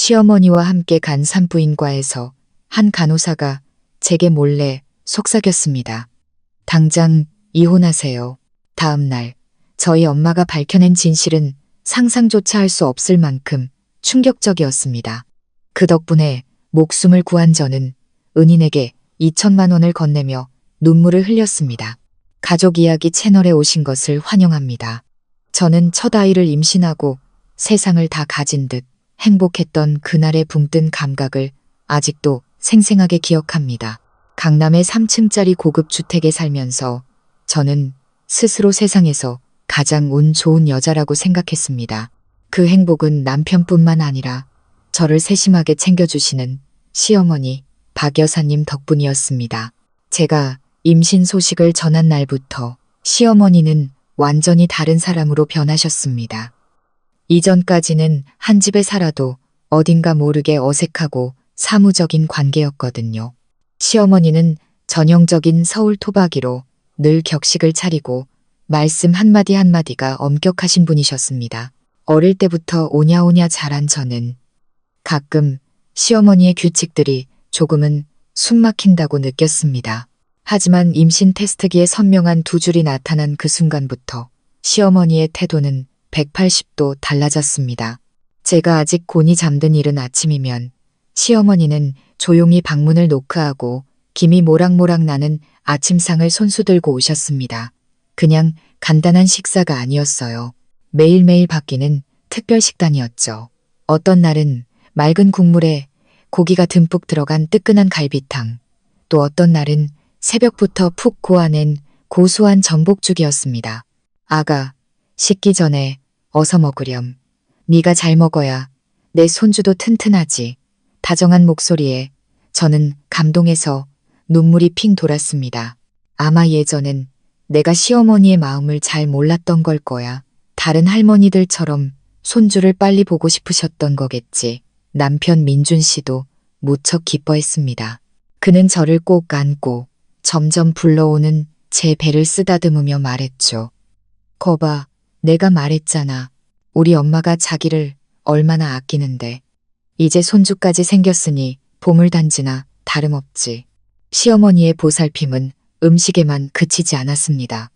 시어머니와 함께 간 산부인과에서 한 간호사가 제게 몰래 속삭였습니다. 당장 이혼하세요. 다음 날 저희 엄마가 밝혀낸 진실은 상상조차 할 수 없을 만큼 충격적이었습니다. 그 덕분에 목숨을 구한 저는 은인에게 2천만 원을 건네며 눈물을 흘렸습니다. 가족 이야기 채널에 오신 것을 환영합니다. 저는 첫 아이를 임신하고 세상을 다 가진 듯 행복했던 그날의 붕뜬 감각을 아직도 생생하게 기억합니다. 강남의 3층짜리 고급 주택에 살면서 저는 스스로 세상에서 가장 운 좋은 여자라고 생각했습니다. 그 행복은 남편뿐만 아니라 저를 세심하게 챙겨주시는 시어머니 박 여사님 덕분이었습니다. 제가 임신 소식을 전한 날부터 시어머니는 완전히 다른 사람으로 변하셨습니다. 이전까지는 한 집에 살아도 어딘가 모르게 어색하고 사무적인 관계였거든요. 시어머니는 전형적인 서울 토박이로 늘 격식을 차리고 말씀 한마디 한마디가 엄격하신 분이셨습니다. 어릴 때부터 오냐오냐 자란 저는 가끔 시어머니의 규칙들이 조금은 숨막힌다고 느꼈습니다. 하지만 임신 테스트기에 선명한 두 줄이 나타난 그 순간부터 시어머니의 태도는 180도 달라졌습니다. 제가 아직 곤히 잠든 이른 아침이면 시어머니는 조용히 방문을 노크하고 김이 모락모락 나는 아침상을 손수 들고 오셨습니다. 그냥 간단한 식사가 아니었어요. 매일매일 바뀌는 특별 식단이었죠. 어떤 날은 맑은 국물에 고기가 듬뿍 들어간 뜨끈한 갈비탕, 또 어떤 날은 새벽부터 푹 고아낸 고소한 전복죽이었습니다. 아가, 식기 전에 어서 먹으렴. 네가 잘 먹어야 내 손주도 튼튼하지. 다정한 목소리에 저는 감동해서 눈물이 핑 돌았습니다. 아마 예전엔 내가 시어머니의 마음을 잘 몰랐던 걸 거야. 다른 할머니들처럼 손주를 빨리 보고 싶으셨던 거겠지. 남편 민준 씨도 무척 기뻐했습니다. 그는 저를 꼭 안고 점점 불러오는 제 배를 쓰다듬으며 말했죠. 거봐, 내가 말했잖아. 우리 엄마가 자기를 얼마나 아끼는데. 이제 손주까지 생겼으니 보물단지나 다름없지. 시어머니의 보살핌은 음식에만 그치지 않았습니다.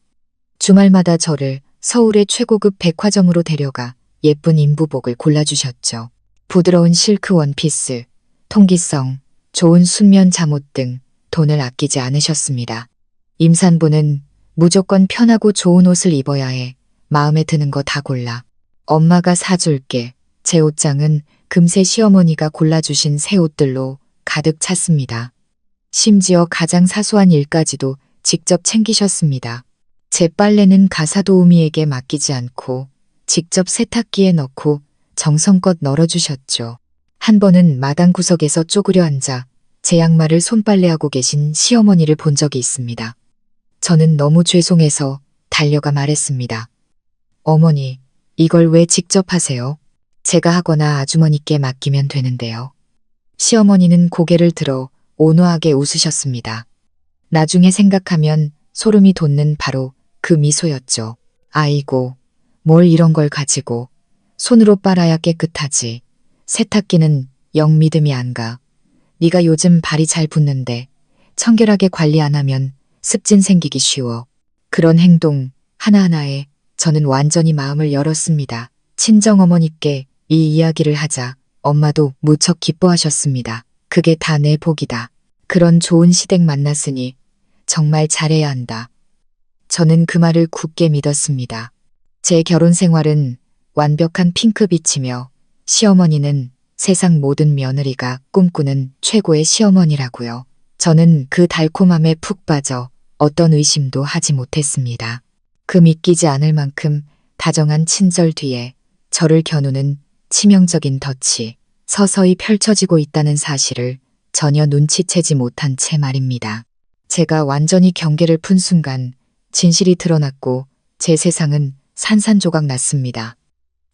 주말마다 저를 서울의 최고급 백화점으로 데려가 예쁜 인부복을 골라주셨죠. 부드러운 실크 원피스, 통기성, 좋은 순면 잠옷 등 돈을 아끼지 않으셨습니다. 임산부는 무조건 편하고 좋은 옷을 입어야 해. 마음에 드는 거 다 골라. 엄마가 사줄게. 제 옷장은 금세 시어머니가 골라주신 새 옷들로 가득 찼습니다. 심지어 가장 사소한 일까지도 직접 챙기셨습니다. 제 빨래는 가사 도우미에게 맡기지 않고 직접 세탁기에 넣고 정성껏 널어주셨죠. 한 번은 마당 구석에서 쪼그려 앉아 제 양말을 손빨래하고 계신 시어머니를 본 적이 있습니다. 저는 너무 죄송해서 달려가 말했습니다. 어머니, 이걸 왜 직접 하세요? 제가 하거나 아주머니께 맡기면 되는데요. 시어머니는 고개를 들어 온화하게 웃으셨습니다. 나중에 생각하면 소름이 돋는 바로 그 미소였죠. 아이고, 뭘 이런 걸 가지고 손으로 빨아야 깨끗하지. 세탁기는 영 믿음이 안 가. 네가 요즘 발이 잘 붙는데 청결하게 관리 안 하면 습진 생기기 쉬워. 그런 행동 하나하나에 저는 완전히 마음을 열었습니다. 친정어머니께 이 이야기를 하자 엄마도 무척 기뻐하셨습니다. 그게 다 내 복이다. 그런 좋은 시댁 만났으니 정말 잘해야 한다. 저는 그 말을 굳게 믿었습니다. 제 결혼 생활은 완벽한 핑크빛이며 시어머니는 세상 모든 며느리가 꿈꾸는 최고의 시어머니라고요. 저는 그 달콤함에 푹 빠져 어떤 의심도 하지 못했습니다. 그 믿기지 않을 만큼 다정한 친절 뒤에 저를 겨누는 치명적인 덫이 서서히 펼쳐지고 있다는 사실을 전혀 눈치채지 못한 채 말입니다. 제가 완전히 경계를 푼 순간 진실이 드러났고 제 세상은 산산조각 났습니다.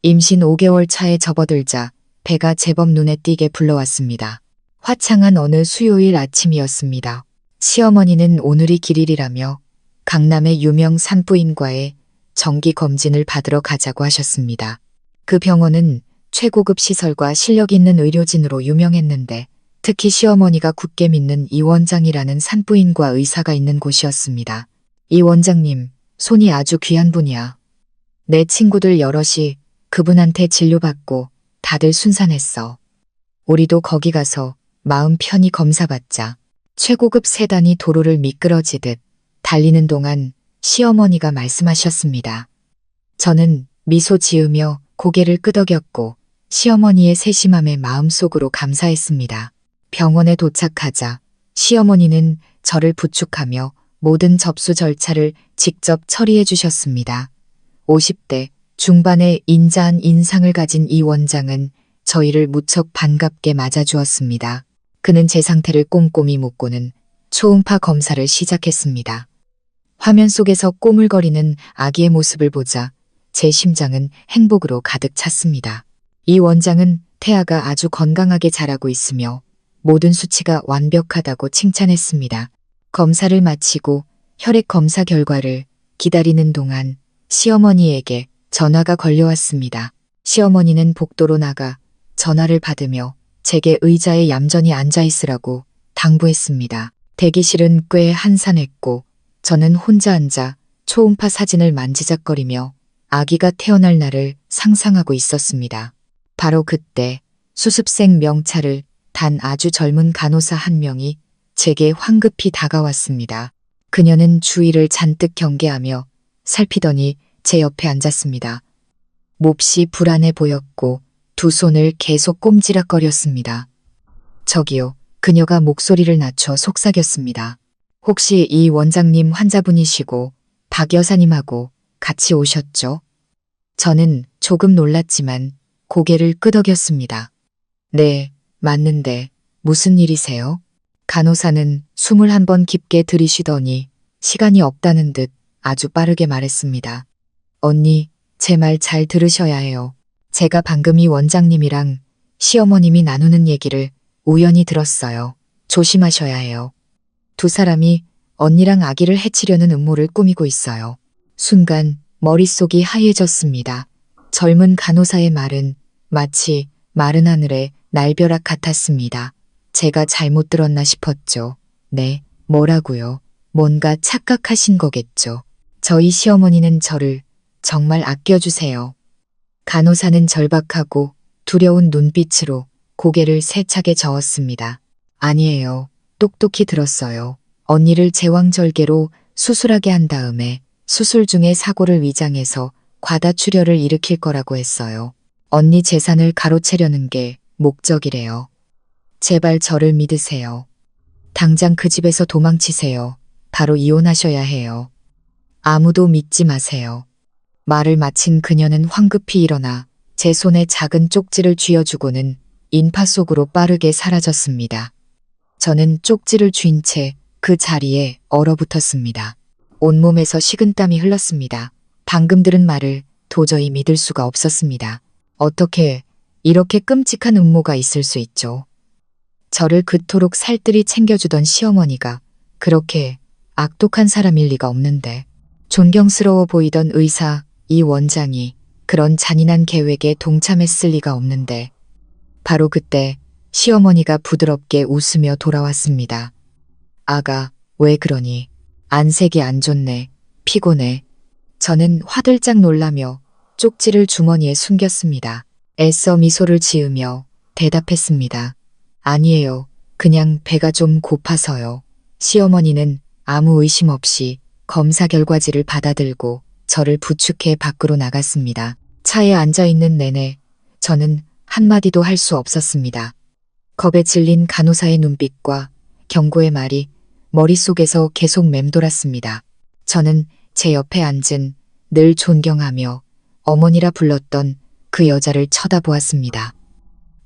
임신 5개월 차에 접어들자 배가 제법 눈에 띄게 불러왔습니다. 화창한 어느 수요일 아침이었습니다. 시어머니는 오늘이 길일이라며 강남의 유명 산부인과에 정기 검진을 받으러 가자고 하셨습니다. 그 병원은 최고급 시설과 실력 있는 의료진으로 유명했는데 특히 시어머니가 굳게 믿는 이 원장이라는 산부인과 의사가 있는 곳이었습니다. 이 원장님, 손이 아주 귀한 분이야. 내 친구들 여럿이 그분한테 진료받고 다들 순산했어. 우리도 거기 가서 마음 편히 검사받자. 최고급 세단이 도로를 미끄러지듯 달리는 동안 시어머니가 말씀하셨습니다. 저는 미소 지으며 고개를 끄덕였고 시어머니의 세심함에 마음속으로 감사했습니다. 병원에 도착하자 시어머니는 저를 부축하며 모든 접수 절차를 직접 처리해 주셨습니다. 50대 중반의 인자한 인상을 가진 이 원장은 저희를 무척 반갑게 맞아주었습니다. 그는 제 상태를 꼼꼼히 묻고는 초음파 검사를 시작했습니다. 화면 속에서 꼬물거리는 아기의 모습을 보자 제 심장은 행복으로 가득 찼습니다. 이 원장은 태아가 아주 건강하게 자라고 있으며 모든 수치가 완벽하다고 칭찬했습니다. 검사를 마치고 혈액 검사 결과를 기다리는 동안 시어머니에게 전화가 걸려왔습니다. 시어머니는 복도로 나가 전화를 받으며 제게 의자에 얌전히 앉아 있으라고 당부했습니다. 대기실은 꽤 한산했고 저는 혼자 앉아 초음파 사진을 만지작거리며 아기가 태어날 날을 상상하고 있었습니다. 바로 그때 수습생 명찰을 단 아주 젊은 간호사 한 명이 제게 황급히 다가왔습니다. 그녀는 주위를 잔뜩 경계하며 살피더니 제 옆에 앉았습니다. 몹시 불안해 보였고 두 손을 계속 꼼지락거렸습니다. 저기요, 그녀가 목소리를 낮춰 속삭였습니다. 혹시 이 원장님 환자분이시고 박 여사님하고 같이 오셨죠? 저는 조금 놀랐지만 고개를 끄덕였습니다. 네, 맞는데 무슨 일이세요? 간호사는 숨을 한 번 깊게 들이쉬더니 시간이 없다는 듯 아주 빠르게 말했습니다. 언니, 제 말 잘 들으셔야 해요. 제가 방금 이 원장님이랑 시어머님이 나누는 얘기를 우연히 들었어요. 조심하셔야 해요. 두 사람이 언니랑 아기를 해치려는 음모를 꾸미고 있어요. 순간 머릿속이 하얘졌습니다. 젊은 간호사의 말은 마치 마른 하늘의 날벼락 같았습니다. 제가 잘못 들었나 싶었죠. 네, 뭐라고요? 뭔가 착각하신 거겠죠. 저희 시어머니는 저를 정말 아껴주세요. 간호사는 절박하고 두려운 눈빛으로 고개를 세차게 저었습니다. 아니에요. 똑똑히 들었어요. 언니를 제왕절개로 수술하게 한 다음에 수술 중에 사고를 위장해서 과다출혈을 일으킬 거라고 했어요. 언니 재산을 가로채려는 게 목적이래요. 제발 저를 믿으세요. 당장 그 집에서 도망치세요. 바로 이혼하셔야 해요. 아무도 믿지 마세요. 말을 마친 그녀는 황급히 일어나 제 손에 작은 쪽지를 쥐어주고는 인파 속으로 빠르게 사라졌습니다. 저는 쪽지를 쥔 채 그 자리에 얼어붙었습니다. 온몸에서 식은땀이 흘렀습니다. 방금 들은 말을 도저히 믿을 수가 없었습니다. 어떻게 이렇게 끔찍한 음모가 있을 수 있죠? 저를 그토록 살뜰히 챙겨주던 시어머니가 그렇게 악독한 사람일 리가 없는데 존경스러워 보이던 의사 이 원장이 그런 잔인한 계획에 동참했을 리가 없는데 바로 그때 시어머니가 부드럽게 웃으며 돌아왔습니다. 아가, 왜 그러니? 안색이 안 좋네. 피곤해. 저는 화들짝 놀라며 쪽지를 주머니에 숨겼습니다. 애써 미소를 지으며 대답했습니다. 아니에요. 그냥 배가 좀 고파서요. 시어머니는 아무 의심 없이 검사 결과지를 받아들고 저를 부축해 밖으로 나갔습니다. 차에 앉아있는 내내 저는 한마디도 할 수 없었습니다. 겁에 질린 간호사의 눈빛과 경고의 말이 머릿속에서 계속 맴돌았습니다. 저는 제 옆에 앉은 늘 존경하며 어머니라 불렀던 그 여자를 쳐다보았습니다.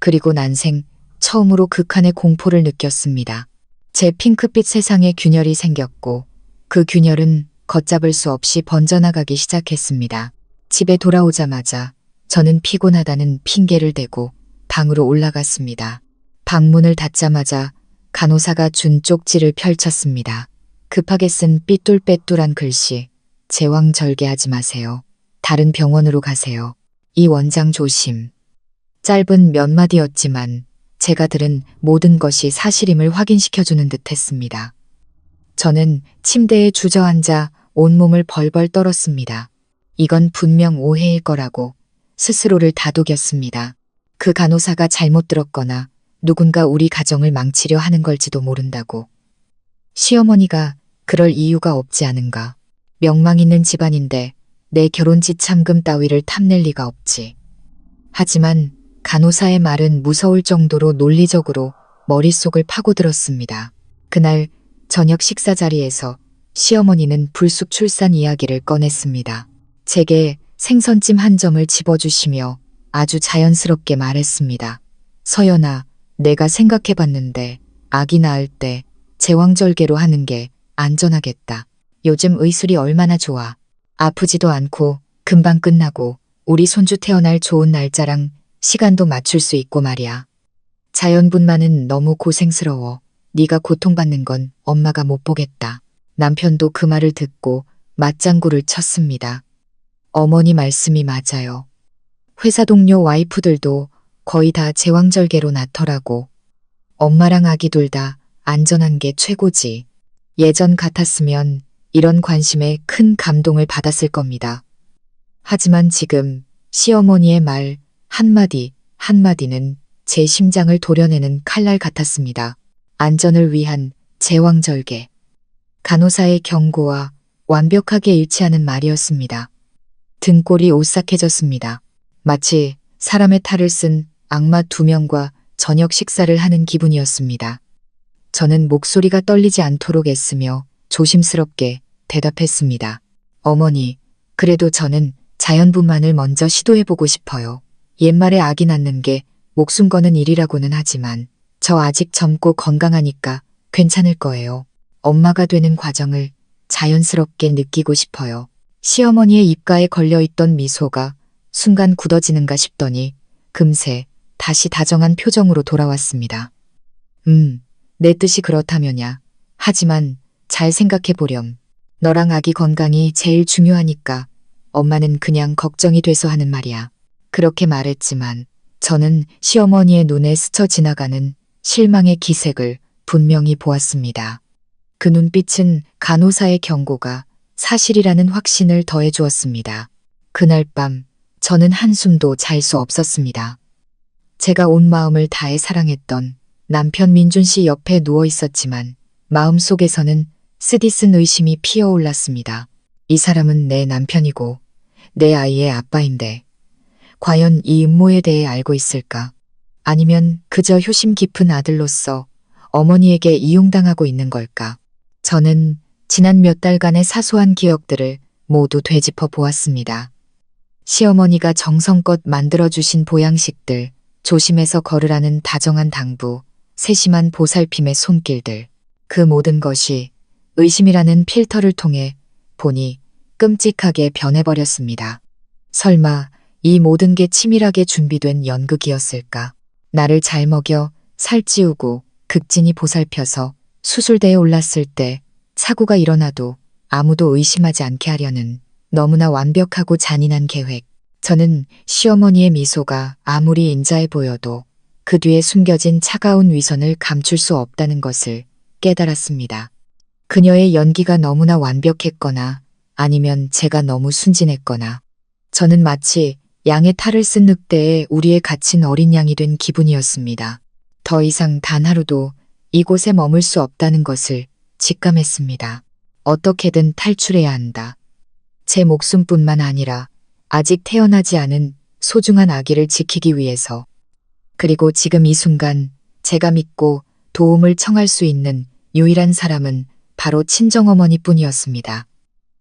그리고 난생 처음으로 극한의 공포를 느꼈습니다. 제 핑크빛 세상에 균열이 생겼고 그 균열은 걷잡을 수 없이 번져나가기 시작했습니다. 집에 돌아오자마자 저는 피곤하다는 핑계를 대고 방으로 올라갔습니다. 방문을 닫자마자 간호사가 준 쪽지를 펼쳤습니다. 급하게 쓴 삐뚤빼뚤한 글씨. 제왕절개하지 마세요. 다른 병원으로 가세요. 이 원장 조심. 짧은 몇 마디였지만 제가 들은 모든 것이 사실임을 확인시켜주는 듯 했습니다. 저는 침대에 주저앉아 온몸을 벌벌 떨었습니다. 이건 분명 오해일 거라고 스스로를 다독였습니다. 그 간호사가 잘못 들었거나 누군가 우리 가정을 망치려 하는 걸지도 모른다고. 시어머니가 그럴 이유가 없지 않은가. 명망 있는 집안인데 내 결혼 지참금 따위를 탐낼 리가 없지. 하지만 간호사의 말은 무서울 정도로 논리적으로 머릿속을 파고들었습니다. 그날 저녁 식사 자리에서 시어머니는 불쑥 출산 이야기를 꺼냈습니다. 제게 생선찜 한 점을 집어주시며 아주 자연스럽게 말했습니다. 서연아, 내가 생각해봤는데 아기 낳을 때 제왕절개로 하는 게 안전하겠다. 요즘 의술이 얼마나 좋아. 아프지도 않고 금방 끝나고 우리 손주 태어날 좋은 날짜랑 시간도 맞출 수 있고 말이야. 자연분만은 너무 고생스러워. 네가 고통받는 건 엄마가 못 보겠다. 남편도 그 말을 듣고 맞장구를 쳤습니다. 어머니 말씀이 맞아요. 회사 동료 와이프들도 거의 다 제왕절개로 낳더라고. 엄마랑 아기 둘 다 안전한 게 최고지. 예전 같았으면 이런 관심에 큰 감동을 받았을 겁니다. 하지만 지금 시어머니의 말 한마디 한마디는 제 심장을 도려내는 칼날 같았습니다. 안전을 위한 제왕절개. 간호사의 경고와 완벽하게 일치하는 말이었습니다. 등골이 오싹해졌습니다. 마치 사람의 탈을 쓴 악마 2명과 저녁 식사를 하는 기분이었습니다. 저는 목소리가 떨리지 않도록 애쓰며 조심스럽게 대답했습니다. 어머니, 그래도 저는 자연분만을 먼저 시도해보고 싶어요. 옛말에 아기 낳는 게 목숨 거는 일이라고는 하지만 저 아직 젊고 건강하니까 괜찮을 거예요. 엄마가 되는 과정을 자연스럽게 느끼고 싶어요. 시어머니의 입가에 걸려있던 미소가 순간 굳어지는가 싶더니 금세 다시 다정한 표정으로 돌아왔습니다. 내 뜻이 그렇다면야. 하지만 잘 생각해보렴. 너랑 아기 건강이 제일 중요하니까 엄마는 그냥 걱정이 돼서 하는 말이야. 그렇게 말했지만 저는 시어머니의 눈에 스쳐 지나가는 실망의 기색을 분명히 보았습니다. 그 눈빛은 간호사의 경고가 사실이라는 확신을 더해 주었습니다. 그날 밤 저는 한숨도 잘 수 없었습니다. 제가 온 마음을 다해 사랑했던 남편 민준 씨 옆에 누워 있었지만 마음속에서는 쓰디쓴 의심이 피어올랐습니다. 이 사람은 내 남편이고 내 아이의 아빠인데 과연 이 음모에 대해 알고 있을까? 아니면 그저 효심 깊은 아들로서 어머니에게 이용당하고 있는 걸까? 저는 지난 몇 달간의 사소한 기억들을 모두 되짚어 보았습니다. 시어머니가 정성껏 만들어주신 보양식들, 조심해서 걸으라는 다정한 당부, 세심한 보살핌의 손길들, 그 모든 것이 의심이라는 필터를 통해 보니 끔찍하게 변해버렸습니다. 설마 이 모든 게 치밀하게 준비된 연극이었을까? 나를 잘 먹여 살찌우고 극진히 보살펴서 수술대에 올랐을 때 사고가 일어나도 아무도 의심하지 않게 하려는 너무나 완벽하고 잔인한 계획. 저는 시어머니의 미소가 아무리 인자해 보여도 그 뒤에 숨겨진 차가운 위선을 감출 수 없다는 것을 깨달았습니다. 그녀의 연기가 너무나 완벽했거나 아니면 제가 너무 순진했거나 저는 마치 양의 탈을 쓴 늑대에 우리에 갇힌 어린 양이 된 기분이었습니다. 더 이상 단 하루도 이곳에 머물 수 없다는 것을 직감했습니다. 어떻게든 탈출해야 한다. 제 목숨뿐만 아니라 아직 태어나지 않은 소중한 아기를 지키기 위해서. 그리고 지금 이 순간 제가 믿고 도움을 청할 수 있는 유일한 사람은 바로 친정어머니뿐이었습니다.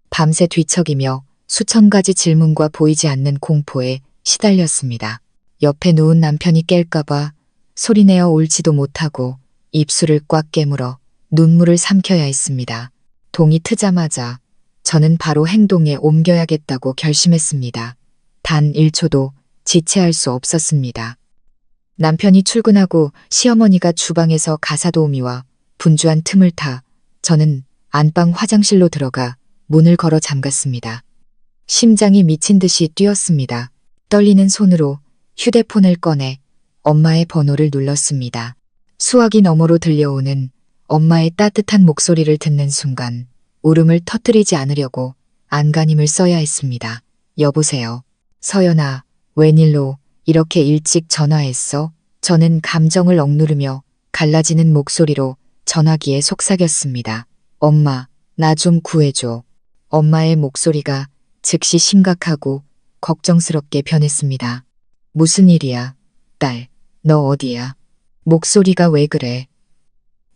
밤새 뒤척이며 수천 가지 질문과 보이지 않는 공포에 시달렸습니다. 옆에 누운 남편이 깰까봐 소리내어 울지도 못하고 입술을 꽉 깨물어 눈물을 삼켜야 했습니다. 동이 트자마자 저는 바로 행동에 옮겨야겠다고 결심했습니다. 단 1초도 지체할 수 없었습니다. 남편이 출근하고 시어머니가 주방에서 가사도우미와 분주한 틈을 타 저는 안방 화장실로 들어가 문을 걸어 잠갔습니다. 심장이 미친 듯이 뛰었습니다. 떨리는 손으로 휴대폰을 꺼내 엄마의 번호를 눌렀습니다. 수화기 너머로 들려오는 엄마의 따뜻한 목소리를 듣는 순간 울음을 터뜨리지 않으려고 안간힘을 써야 했습니다. 여보세요. 서연아, 웬일로 이렇게 일찍 전화했어? 저는 감정을 억누르며 갈라지는 목소리로 전화기에 속삭였습니다. 엄마, 나 좀 구해줘. 엄마의 목소리가 즉시 심각하고 걱정스럽게 변했습니다. 무슨 일이야? 딸, 너 어디야? 목소리가 왜 그래?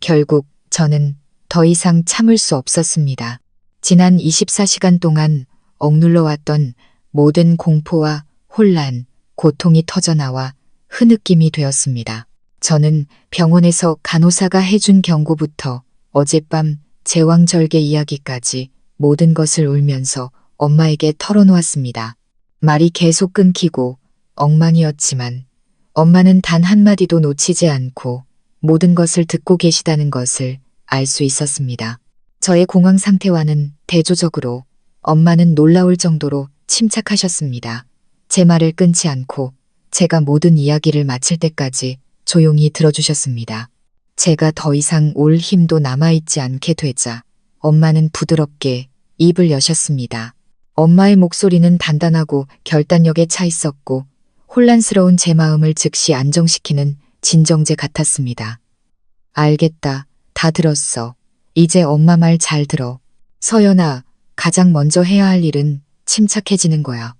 결국 저는 더 이상 참을 수 없었습니다. 지난 24시간 동안 억눌러왔던 모든 공포와 혼란, 고통이 터져나와 흐느낌이 되었습니다. 저는 병원에서 간호사가 해준 경고부터 어젯밤 제왕절개 이야기까지 모든 것을 울면서 엄마에게 털어놓았습니다. 말이 계속 끊기고 엉망이었지만 엄마는 단 한마디도 놓치지 않고 모든 것을 듣고 계시다는 것을 알 수 있었습니다. 저의 공황 상태와는 대조적으로 엄마는 놀라울 정도로 침착하셨습니다. 제 말을 끊지 않고 제가 모든 이야기를 마칠 때까지 조용히 들어주셨습니다. 제가 더 이상 올 힘도 남아있지 않게 되자 엄마는 부드럽게 입을 여셨습니다. 엄마의 목소리는 단단하고 결단력에 차 있었고 혼란스러운 제 마음을 즉시 안정시키는 진정제 같았습니다. 알겠다. 다 들었어. 이제 엄마 말 잘 들어. 서연아, 가장 먼저 해야 할 일은 침착해지는 거야.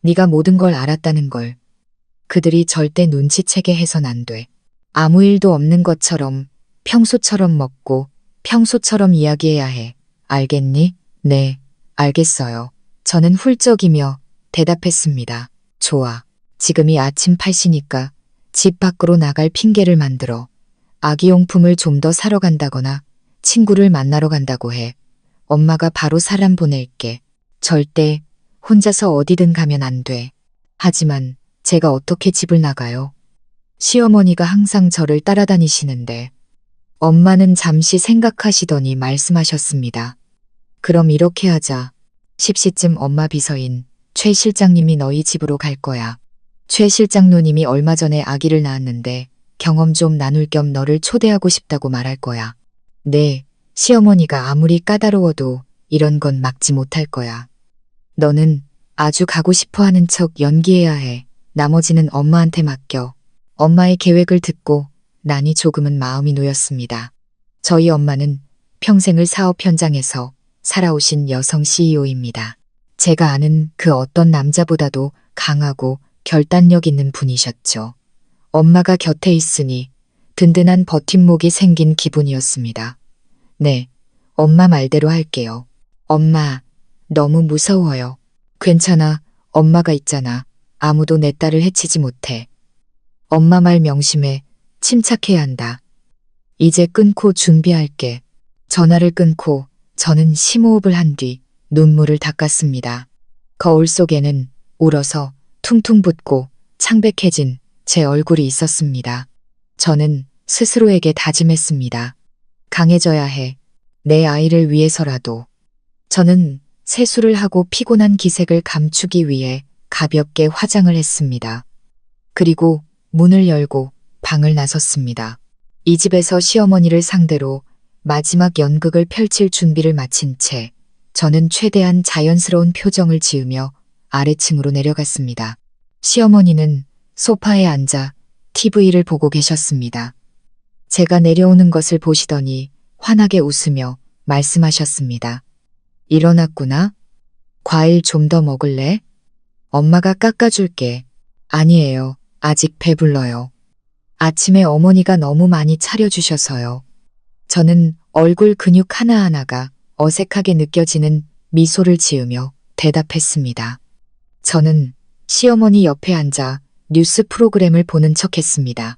네가 모든 걸 알았다는 걸. 그들이 절대 눈치채게 해선 안 돼. 아무 일도 없는 것처럼 평소처럼 먹고 평소처럼 이야기해야 해. 알겠니? 네, 알겠어요. 저는 훌쩍이며 대답했습니다. 좋아. 지금이 아침 8시니까 집 밖으로 나갈 핑계를 만들어. 아기용품을 좀 더 사러 간다거나 친구를 만나러 간다고 해. 엄마가 바로 사람 보낼게. 절대 혼자서 어디든 가면 안 돼. 하지만 제가 어떻게 집을 나가요? 시어머니가 항상 저를 따라다니시는데. 엄마는 잠시 생각하시더니 말씀하셨습니다. 그럼 이렇게 하자. 10시쯤 엄마 비서인 최 실장님이 너희 집으로 갈 거야. 최 실장 누님이 얼마 전에 아기를 낳았는데 경험 좀 나눌 겸 너를 초대하고 싶다고 말할 거야. 네, 시어머니가 아무리 까다로워도 이런 건 막지 못할 거야. 너는 아주 가고 싶어 하는 척 연기해야 해. 나머지는 엄마한테 맡겨. 엄마의 계획을 듣고 나니 조금은 마음이 놓였습니다. 저희 엄마는 평생을 사업 현장에서 살아오신 여성 CEO입니다. 제가 아는 그 어떤 남자보다도 강하고 결단력 있는 분이셨죠. 엄마가 곁에 있으니 든든한 버팀목이 생긴 기분이었습니다. 네, 엄마 말대로 할게요. 엄마, 너무 무서워요. 괜찮아, 엄마가 있잖아. 아무도 내 딸을 해치지 못해. 엄마 말 명심해. 침착해야 한다. 이제 끊고 준비할게. 전화를 끊고 저는 심호흡을 한 뒤 눈물을 닦았습니다. 거울 속에는 울어서 퉁퉁 붓고 창백해진 제 얼굴이 있었습니다. 저는 스스로에게 다짐했습니다. 강해져야 해. 내 아이를 위해서라도. 저는 세수를 하고 피곤한 기색을 감추기 위해 가볍게 화장을 했습니다. 그리고 문을 열고 방을 나섰습니다. 이 집에서 시어머니를 상대로 마지막 연극을 펼칠 준비를 마친 채 저는 최대한 자연스러운 표정을 지으며 아래층으로 내려갔습니다. 시어머니는 소파에 앉아 TV를 보고 계셨습니다. 제가 내려오는 것을 보시더니 환하게 웃으며 말씀하셨습니다. 일어났구나? 과일 좀 더 먹을래? 엄마가 깎아줄게. 아니에요. 아직 배불러요. 아침에 어머니가 너무 많이 차려주셔서요. 저는 얼굴 근육 하나하나가 어색하게 느껴지는 미소를 지으며 대답했습니다. 저는 시어머니 옆에 앉아 뉴스 프로그램을 보는 척했습니다.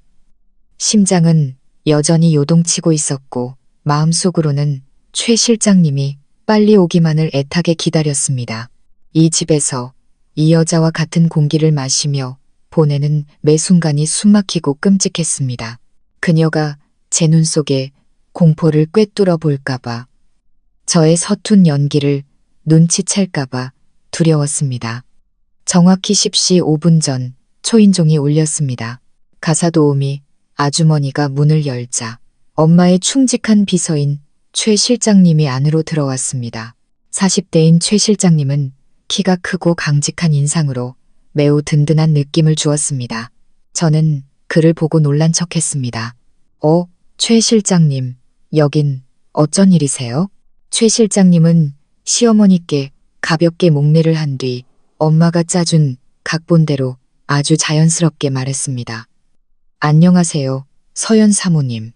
심장은 여전히 요동치고 있었고 마음속으로는 최 실장님이 빨리 오기만을 애타게 기다렸습니다. 이 집에서 이 여자와 같은 공기를 마시며 보내는 매 순간이 숨막히고 끔찍했습니다. 그녀가 제 눈 속에 공포를 꿰뚫어 볼까봐, 저의 서툰 연기를 눈치챌까봐 두려웠습니다. 정확히 10시 5분 전 초인종이 울렸습니다. 가사 도우미 아주머니가 문을 열자 엄마의 충직한 비서인 최 실장님이 안으로 들어왔습니다. 40대인 최 실장님은 키가 크고 강직한 인상으로 매우 든든한 느낌을 주었습니다. 저는 그를 보고 놀란 척했습니다. 최 실장님, 여긴 어쩐 일이세요? 최 실장님은 시어머니께 가볍게 목례를 한 뒤 엄마가 짜준 각본대로 아주 자연스럽게 말했습니다. 안녕하세요, 서연 사모님.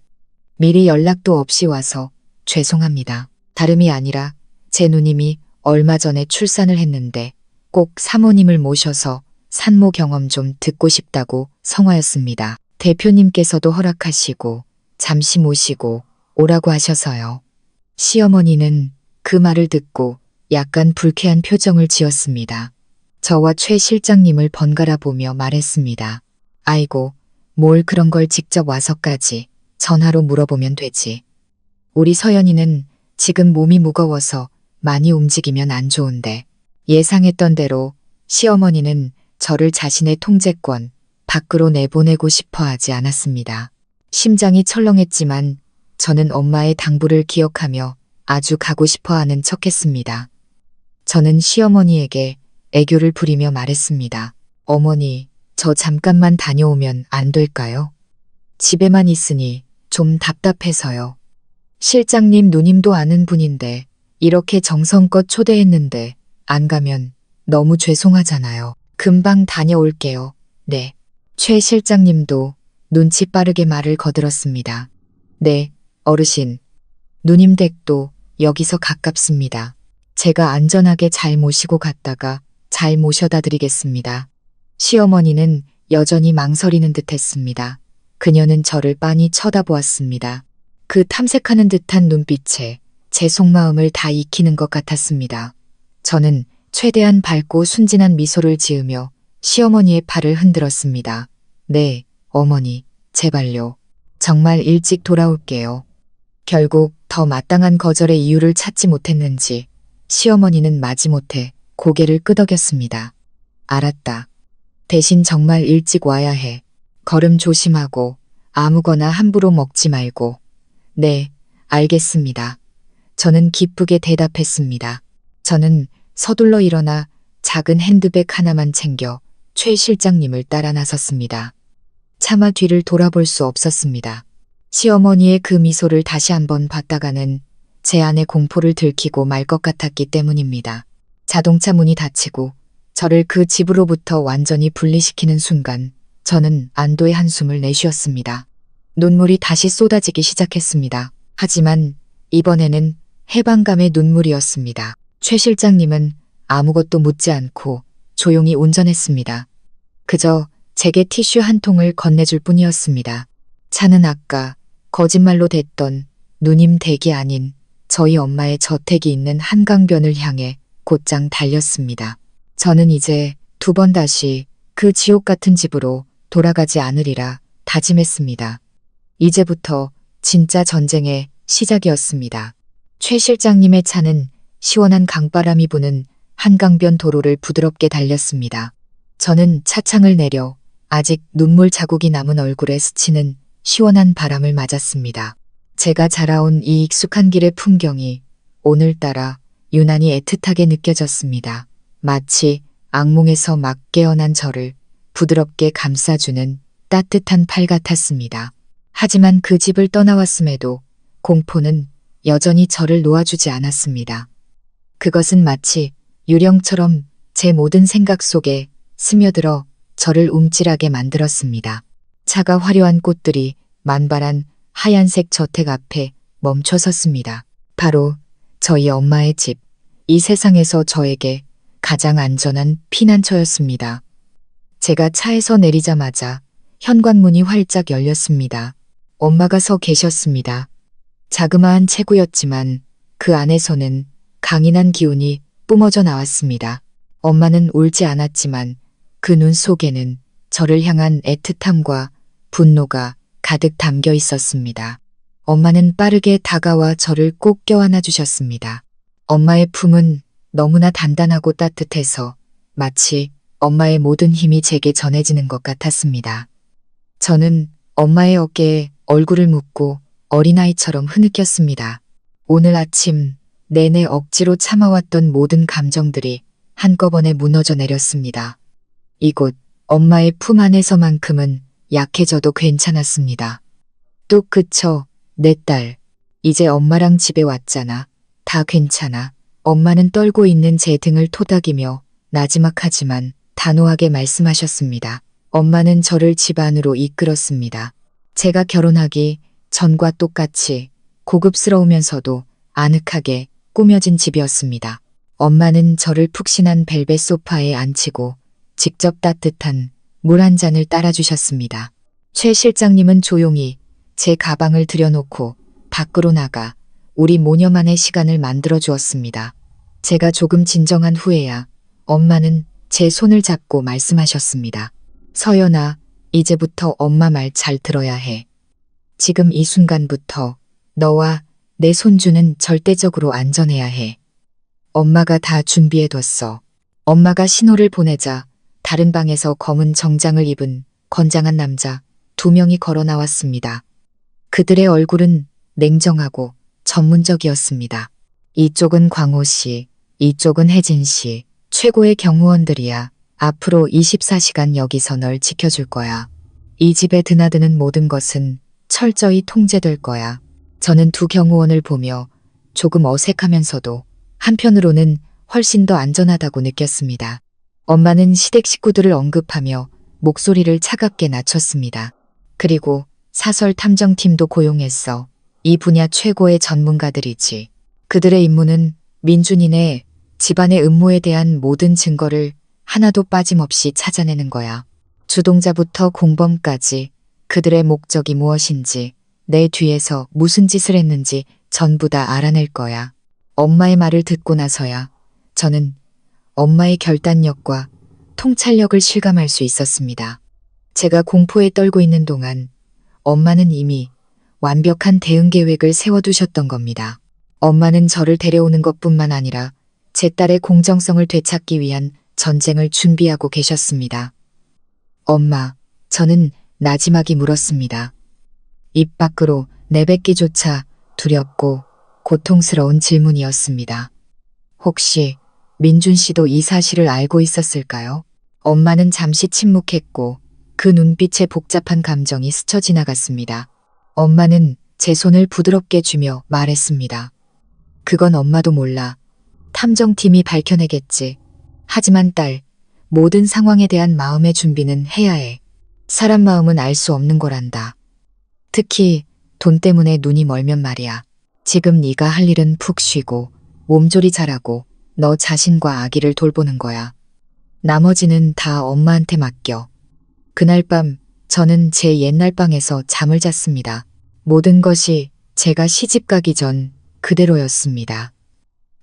미리 연락도 없이 와서 죄송합니다. 다름이 아니라 제 누님이 얼마 전에 출산을 했는데 꼭 사모님을 모셔서 산모 경험 좀 듣고 싶다고 성화였습니다. 대표님께서도 허락하시고 잠시 모시고 오라고 하셔서요. 시어머니는 그 말을 듣고 약간 불쾌한 표정을 지었습니다. 저와 최 실장님을 번갈아 보며 말했습니다. 아이고, 뭘 그런 걸 직접 와서까지 전화로 물어보면 되지. 우리 서연이는 지금 몸이 무거워서 많이 움직이면 안 좋은데 예상했던 대로 시어머니는 저를 자신의 통제권 밖으로 내보내고 싶어 하지 않았습니다. 심장이 철렁했지만 저는 엄마의 당부를 기억하며 아주 가고 싶어 하는 척했습니다. 저는 시어머니에게 애교를 부리며 말했습니다. 어머니, 저 잠깐만 다녀오면 안 될까요? 집에만 있으니 좀 답답해서요. 실장님 누님도 아는 분인데 이렇게 정성껏 초대했는데 안 가면 너무 죄송하잖아요. 금방 다녀올게요. 네. 최 실장님도 눈치 빠르게 말을 거들었습니다. 네, 어르신. 누님 댁도 여기서 가깝습니다. 제가 안전하게 잘 모시고 갔다가 잘 모셔다 드리겠습니다. 시어머니는 여전히 망설이는 듯 했습니다. 그녀는 저를 빤히 쳐다보았습니다. 그 탐색하는 듯한 눈빛에 제 속마음을 다 익히는 것 같았습니다. 저는 최대한 밝고 순진한 미소를 지으며 시어머니의 팔을 흔들었습니다. 네, 어머니, 제발요. 정말 일찍 돌아올게요. 결국 더 마땅한 거절의 이유를 찾지 못했는지 시어머니는 마지못해 고개를 끄덕였습니다. 알았다. 대신 정말 일찍 와야 해. 걸음 조심하고 아무거나 함부로 먹지 말고. 네, 알겠습니다. 저는 기쁘게 대답했습니다. 저는 서둘러 일어나 작은 핸드백 하나만 챙겨 최 실장님을 따라 나섰습니다. 차마 뒤를 돌아볼 수 없었습니다. 시어머니의 그 미소를 다시 한번 봤다가는 제 안의 공포를 들키고 말 것 같았기 때문입니다. 자동차 문이 닫히고 저를 그 집으로부터 완전히 분리시키는 순간 저는 안도의 한숨을 내쉬었습니다. 눈물이 다시 쏟아지기 시작했습니다. 하지만 이번에는 해방감의 눈물이었습니다. 최 실장님은 아무것도 묻지 않고 조용히 운전했습니다. 그저 제게 티슈 한 통을 건네줄 뿐이었습니다. 차는 아까 거짓말로 댔던 누님 댁이 아닌 저희 엄마의 저택이 있는 한강변을 향해 곧장 달렸습니다. 저는 이제 2번 다시 그 지옥 같은 집으로 돌아가지 않으리라 다짐했습니다. 이제부터 진짜 전쟁의 시작이었습니다. 최 실장님의 차는 시원한 강바람이 부는 한강변 도로를 부드럽게 달렸습니다. 저는 차창을 내려 아직 눈물 자국이 남은 얼굴에 스치는 시원한 바람을 맞았습니다. 제가 자라온 이 익숙한 길의 풍경이 오늘따라 유난히 애틋하게 느껴졌습니다. 마치 악몽에서 막 깨어난 저를 부드럽게 감싸주는 따뜻한 팔 같았습니다. 하지만 그 집을 떠나왔음에도 공포는 여전히 저를 놓아주지 않았습니다. 그것은 마치 유령처럼 제 모든 생각 속에 스며들어 저를 움찔하게 만들었습니다. 차가 화려한 꽃들이 만발한 하얀색 저택 앞에 멈춰 섰습니다. 바로 저희 엄마의 집, 이 세상에서 저에게 가장 안전한 피난처였습니다. 제가 차에서 내리자마자 현관문이 활짝 열렸습니다. 엄마가 서 계셨습니다. 자그마한 체구였지만 그 안에서는 강인한 기운이 뿜어져 나왔습니다. 엄마는 울지 않았지만 그 눈 속에는 저를 향한 애틋함과 분노가 가득 담겨 있었습니다. 엄마는 빠르게 다가와 저를 꼭 껴안아 주셨습니다. 엄마의 품은 너무나 단단하고 따뜻해서 마치 엄마의 모든 힘이 제게 전해지는 것 같았습니다. 저는 엄마의 어깨에 얼굴을 묻고 어린아이처럼 흐느꼈습니다. 오늘 아침 내내 억지로 참아왔던 모든 감정들이 한꺼번에 무너져 내렸습니다. 이곳 엄마의 품 안에서만큼은 약해져도 괜찮았습니다. 뚝 그쳐, 내 딸. 이제 엄마랑 집에 왔잖아. 다 괜찮아. 엄마는 떨고 있는 제 등을 토닥이며 나지막하지만 단호하게 말씀하셨습니다. 엄마는 저를 집 안으로 이끌었습니다. 제가 결혼하기 전과 똑같이 고급스러우면서도 아늑하게 꾸며진 집이었습니다. 엄마는 저를 푹신한 벨벳 소파에 앉히고 직접 따뜻한 물 한 잔을 따라주셨습니다. 최 실장님은 조용히 제 가방을 들여놓고 밖으로 나가 우리 모녀만의 시간을 만들어 주었습니다. 제가 조금 진정한 후에야 엄마는 제 손을 잡고 말씀하셨습니다. 서연아, 이제부터 엄마 말 잘 들어야 해. 지금 이 순간부터 너와 내 손주는 절대적으로 안전해야 해. 엄마가 다 준비해뒀어. 엄마가 신호를 보내자 다른 방에서 검은 정장을 입은 건장한 남자 2명이 걸어 나왔습니다. 그들의 얼굴은 냉정하고 전문적이었습니다. 이쪽은 광호 씨, 이쪽은 혜진 씨, 최고의 경호원들이야. 앞으로 24시간 여기서 널 지켜줄 거야. 이 집에 드나드는 모든 것은 철저히 통제될 거야. 저는 두 경호원을 보며 조금 어색하면서도 한편으로는 훨씬 더 안전하다고 느꼈습니다. 엄마는 시댁 식구들을 언급하며 목소리를 차갑게 낮췄습니다. 그리고 사설 탐정팀도 고용했어. 이 분야 최고의 전문가들이지. 그들의 임무는 민준이네 집안의 음모에 대한 모든 증거를 하나도 빠짐없이 찾아내는 거야. 주동자부터 공범까지 그들의 목적이 무엇인지 내 뒤에서 무슨 짓을 했는지 전부 다 알아낼 거야. 엄마의 말을 듣고 나서야 저는 엄마의 결단력과 통찰력을 실감할 수 있었습니다. 제가 공포에 떨고 있는 동안 엄마는 이미 완벽한 대응 계획을 세워두셨던 겁니다. 엄마는 저를 데려오는 것뿐만 아니라 제 딸의 공정성을 되찾기 위한 전쟁을 준비하고 계셨습니다. 엄마, 저는 나지막이 물었습니다. 입 밖으로 내뱉기조차 두렵고 고통스러운 질문이었습니다. 혹시 민준 씨도 이 사실을 알고 있었을까요? 엄마는 잠시 침묵했고 그 눈빛에 복잡한 감정이 스쳐 지나갔습니다. 엄마는 제 손을 부드럽게 쥐며 말했습니다. 그건 엄마도 몰라. 탐정팀이 밝혀내겠지. 하지만 딸, 모든 상황에 대한 마음의 준비는 해야 해. 사람 마음은 알 수 없는 거란다. 특히 돈 때문에 눈이 멀면 말이야. 지금 네가 할 일은 푹 쉬고 몸조리 잘하고 너 자신과 아기를 돌보는 거야. 나머지는 다 엄마한테 맡겨. 그날 밤 저는 제 옛날 방에서 잠을 잤습니다. 모든 것이 제가 시집 가기 전 그대로였습니다.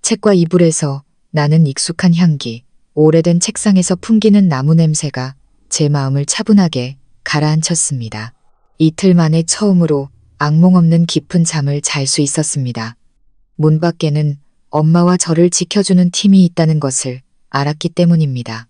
책과 이불에서 나는 익숙한 향기, 오래된 책상에서 풍기는 나무 냄새가 제 마음을 차분하게 가라앉혔습니다. 이틀 만에 처음으로 악몽 없는 깊은 잠을 잘 수 있었습니다. 문 밖에는 엄마와 저를 지켜주는 팀이 있다는 것을 알았기 때문입니다.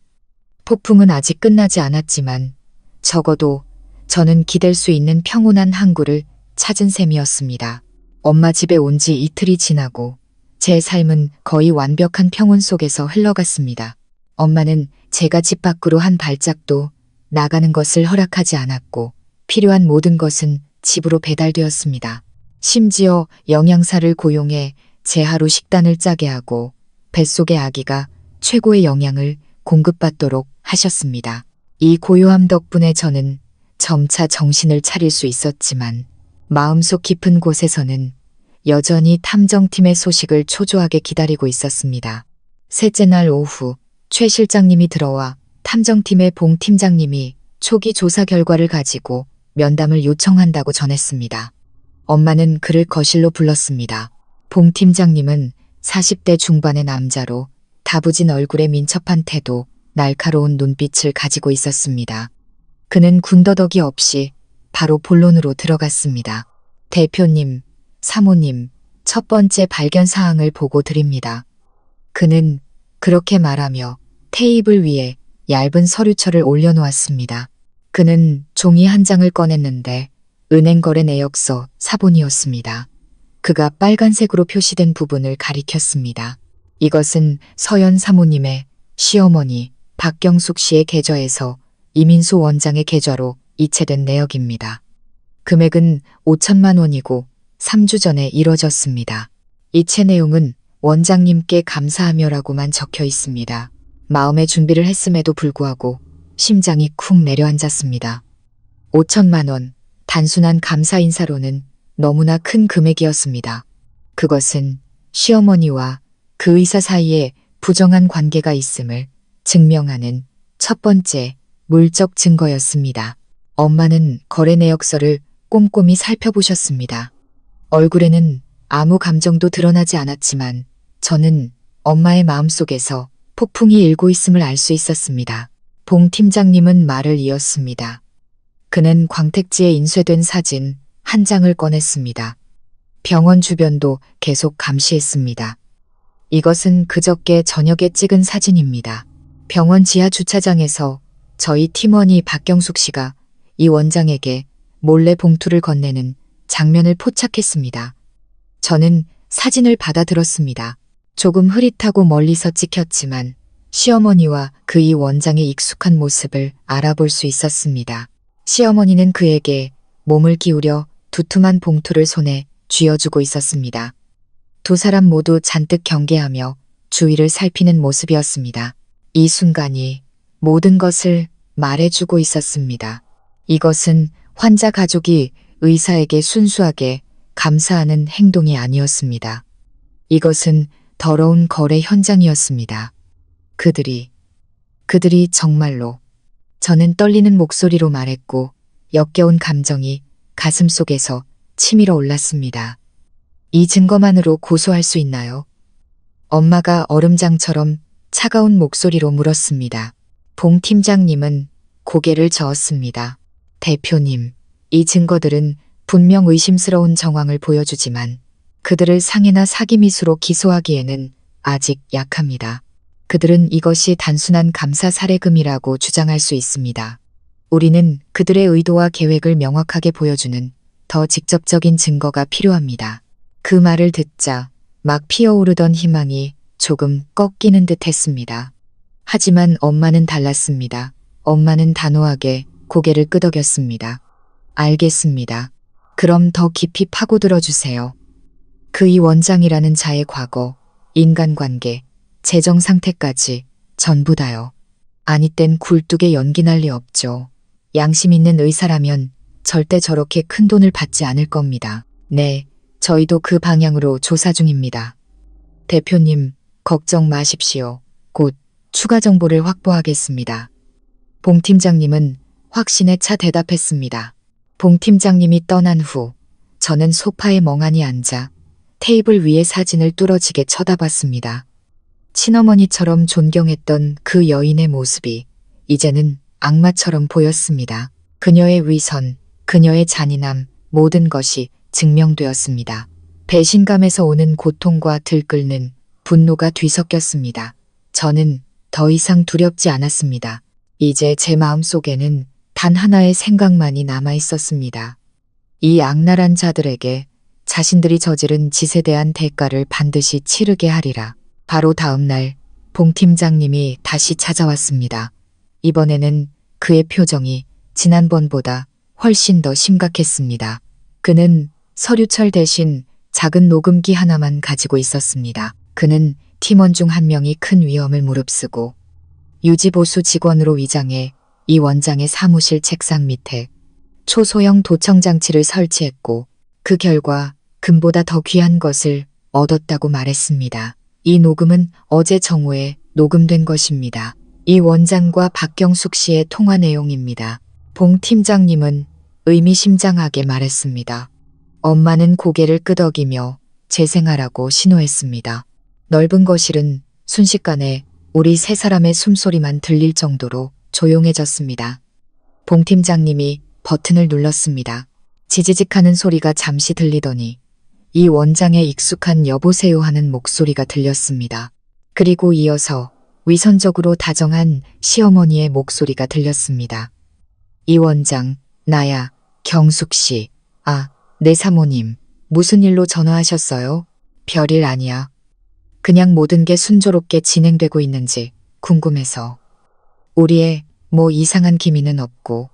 폭풍은 아직 끝나지 않았지만 적어도 저는 기댈 수 있는 평온한 항구를 찾은 셈이었습니다. 엄마 집에 온 지 이틀이 지나고 제 삶은 거의 완벽한 평온 속에서 흘러갔습니다. 엄마는 제가 집 밖으로 한 발짝도 나가는 것을 허락하지 않았고 필요한 모든 것은 집으로 배달되었습니다. 심지어 영양사를 고용해 제 하루 식단을 짜게 하고 뱃속의 아기가 최고의 영양을 공급받도록 하셨습니다. 이 고요함 덕분에 저는 점차 정신을 차릴 수 있었지만 마음속 깊은 곳에서는 여전히 탐정팀의 소식을 초조하게 기다리고 있었습니다. 셋째 날 오후 최 실장님이 들어와 탐정팀의 봉 팀장님이 초기 조사 결과를 가지고 면담을 요청한다고 전했습니다. 엄마는 그를 거실로 불렀습니다. 봉 팀장님은 40대 중반의 남자로 다부진 얼굴에 민첩한 태도, 날카로운 눈빛을 가지고 있었습니다. 그는 군더더기 없이 바로 본론으로 들어갔습니다. 대표님, 사모님, 첫 번째 발견 사항을 보고 드립니다. 그는 그렇게 말하며 테이블 위에 얇은 서류철을 올려놓았습니다. 그는 종이 한 장을 꺼냈는데 은행거래 내역서 사본이었습니다. 그가 빨간색으로 표시된 부분을 가리켰습니다. 이것은 서연 사모님의 시어머니 박경숙 씨의 계좌에서 이민수 원장의 계좌로 이체된 내역입니다. 금액은 5천만 원이고 3주 전에 이뤄졌습니다. 이체 내용은 원장님께 감사하며라고만 적혀 있습니다. 마음의 준비를 했음에도 불구하고 심장이 쿵 내려앉았습니다. 5천만 원, 단순한 감사 인사로는 너무나 큰 금액이었습니다. 그것은 시어머니와 그 의사 사이에 부정한 관계가 있음을 증명하는 첫 번째 물적 증거였습니다. 엄마는 거래 내역서를 꼼꼼히 살펴보셨습니다. 얼굴에는 아무 감정도 드러나지 않았지만 저는 엄마의 마음속에서 폭풍이 일고 있음을 알 수 있었습니다. 봉 팀장님은 말을 이었습니다. 그는 광택지에 인쇄된 사진 한 장을 꺼냈습니다. 병원 주변도 계속 감시했습니다. 이것은 그저께 저녁에 찍은 사진입니다. 병원 지하 주차장에서 저희 팀원이 박경숙 씨가 이 원장에게 몰래 봉투를 건네는 장면을 포착했습니다. 저는 사진을 받아들었습니다. 조금 흐릿하고 멀리서 찍혔지만 시어머니와 그 이 원장의 익숙한 모습을 알아볼 수 있었습니다. 시어머니는 그에게 몸을 기울여 두툼한 봉투를 손에 쥐어주고 있었습니다. 두 사람 모두 잔뜩 경계하며 주위를 살피는 모습이었습니다. 이 순간이 모든 것을 말해주고 있었습니다. 이것은 환자 가족이 의사에게 순수하게 감사하는 행동이 아니었습니다. 이것은 더러운 거래 현장이었습니다. 그들이 정말로. 저는 떨리는 목소리로 말했고 역겨운 감정이 가슴속에서 치밀어 올랐습니다. 이 증거만으로 고소할 수 있나요? 엄마가 얼음장처럼 차가운 목소리로 물었습니다. 봉 팀장님은 고개를 저었습니다. 대표님, 이 증거들은 분명 의심스러운 정황을 보여주지만 그들을 상해나 사기미수로 기소하기에는 아직 약합니다. 그들은 이것이 단순한 감사 사례금이라고 주장할 수 있습니다. 우리는 그들의 의도와 계획을 명확하게 보여주는 더 직접적인 증거가 필요합니다. 그 말을 듣자 막 피어오르던 희망이 조금 꺾이는 듯 했습니다. 하지만 엄마는 달랐습니다. 엄마는 단호하게 고개를 끄덕였습니다. 알겠습니다. 그럼 더 깊이 파고들어 주세요. 그 이 원장이라는 자의 과거, 인간관계, 재정 상태까지 전부 다요. 아니 땐 굴뚝에 연기 날 리 없죠. 양심 있는 의사라면 절대 저렇게 큰 돈을 받지 않을 겁니다. 네, 저희도 그 방향으로 조사 중입니다. 대표님, 걱정 마십시오. 곧 추가 정보를 확보하겠습니다. 봉 팀장님은 확신에 차 대답했습니다. 봉 팀장님이 떠난 후 저는 소파에 멍하니 앉아 테이블 위의 사진을 뚫어지게 쳐다봤습니다. 친어머니처럼 존경했던 그 여인의 모습이 이제는 악마처럼 보였습니다. 그녀의 위선, 그녀의 잔인함, 모든 것이 증명되었습니다. 배신감에서 오는 고통과 들끓는 분노가 뒤섞였습니다. 저는 더 이상 두렵지 않았습니다. 이제 제 마음속에는 단 하나의 생각만이 남아 있었습니다. 이 악랄한 자들에게 자신들이 저지른 짓에 대한 대가를 반드시 치르게 하리라. 바로 다음 날 봉 팀장님이 다시 찾아왔습니다. 이번에는 그의 표정이 지난번보다 훨씬 더 심각했습니다. 그는 서류철 대신 작은 녹음기 하나만 가지고 있었습니다. 그는 팀원 중 한 명이 큰 위험을 무릅쓰고 유지보수 직원으로 위장해 이 원장의 사무실 책상 밑에 초소형 도청 장치를 설치했고 그 결과 금보다 더 귀한 것을 얻었다고 말했습니다. 이 녹음은 어제 정오에 녹음된 것입니다. 이 원장과 박경숙 씨의 통화 내용입니다. 봉 팀장님은 의미심장하게 말했습니다. 엄마는 고개를 끄덕이며 재생하라고 신호했습니다. 넓은 거실은 순식간에 우리 세 사람의 숨소리만 들릴 정도로 조용해졌습니다. 봉 팀장님이 버튼을 눌렀습니다. 지지직하는 소리가 잠시 들리더니 이 원장의 익숙한 여보세요 하는 목소리가 들렸습니다. 그리고 이어서 위선적으로 다정한 시어머니의 목소리가 들렸습니다. 이 원장, 나야, 경숙 씨. 아, 네 사모님. 무슨 일로 전화하셨어요? 별일 아니야. 그냥 모든 게 순조롭게 진행되고 있는지 궁금해서. 우리의 뭐 이상한 기미는 없고.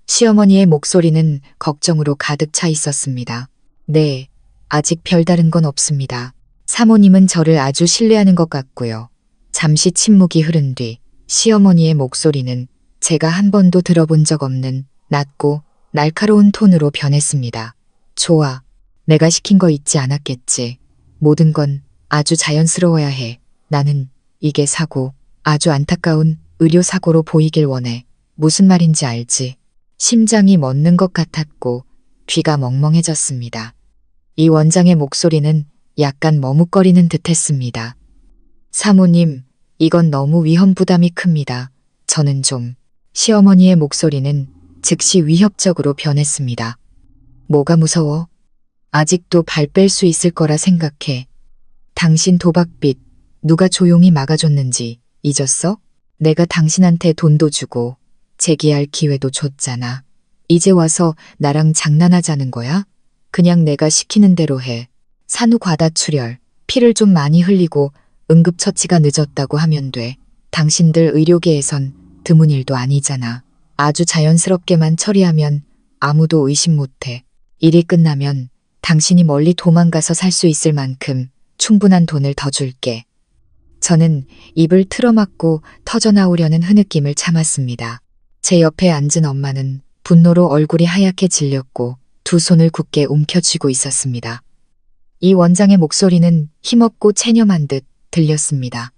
시어머니의 목소리는 걱정으로 가득 차 있었습니다. 네, 아직 별다른 건 없습니다. 사모님은 저를 아주 신뢰하는 것 같고요. 잠시 침묵이 흐른 뒤 시어머니의 목소리는 제가 한 번도 들어본 적 없는 낮고 날카로운 톤으로 변했습니다. 좋아. 내가 시킨 거 잊지 않았겠지. 모든 건 아주 자연스러워야 해. 나는 이게 사고, 아주 안타까운 의료사고로 보이길 원해. 무슨 말인지 알지? 심장이 멎는 것 같았고 귀가 멍멍해졌습니다. 이 원장의 목소리는 약간 머뭇거리는 듯했습니다. 사모님, 이건 너무 위험 부담이 큽니다. 저는 좀. 시어머니의 목소리는 즉시 위협적으로 변했습니다. 뭐가 무서워? 아직도 발 뺄 수 있을 거라 생각해. 당신 도박빚 누가 조용히 막아줬는지 잊었어? 내가 당신한테 돈도 주고 재기할 기회도 줬잖아. 이제 와서 나랑 장난하자는 거야? 그냥 내가 시키는 대로 해. 산후과다출혈, 피를 좀 많이 흘리고 응급처치가 늦었다고 하면 돼. 당신들 의료계에선 드문 일도 아니잖아. 아주 자연스럽게만 처리하면 아무도 의심 못해. 일이 끝나면 당신이 멀리 도망가서 살 수 있을 만큼 충분한 돈을 더 줄게. 저는 입을 틀어막고 터져나오려는 흐느낌을 참았습니다. 제 옆에 앉은 엄마는 분노로 얼굴이 하얗게 질렸고 두 손을 굳게 움켜쥐고 있었습니다. 이 원장의 목소리는 힘없고 체념한 듯 들렸습니다.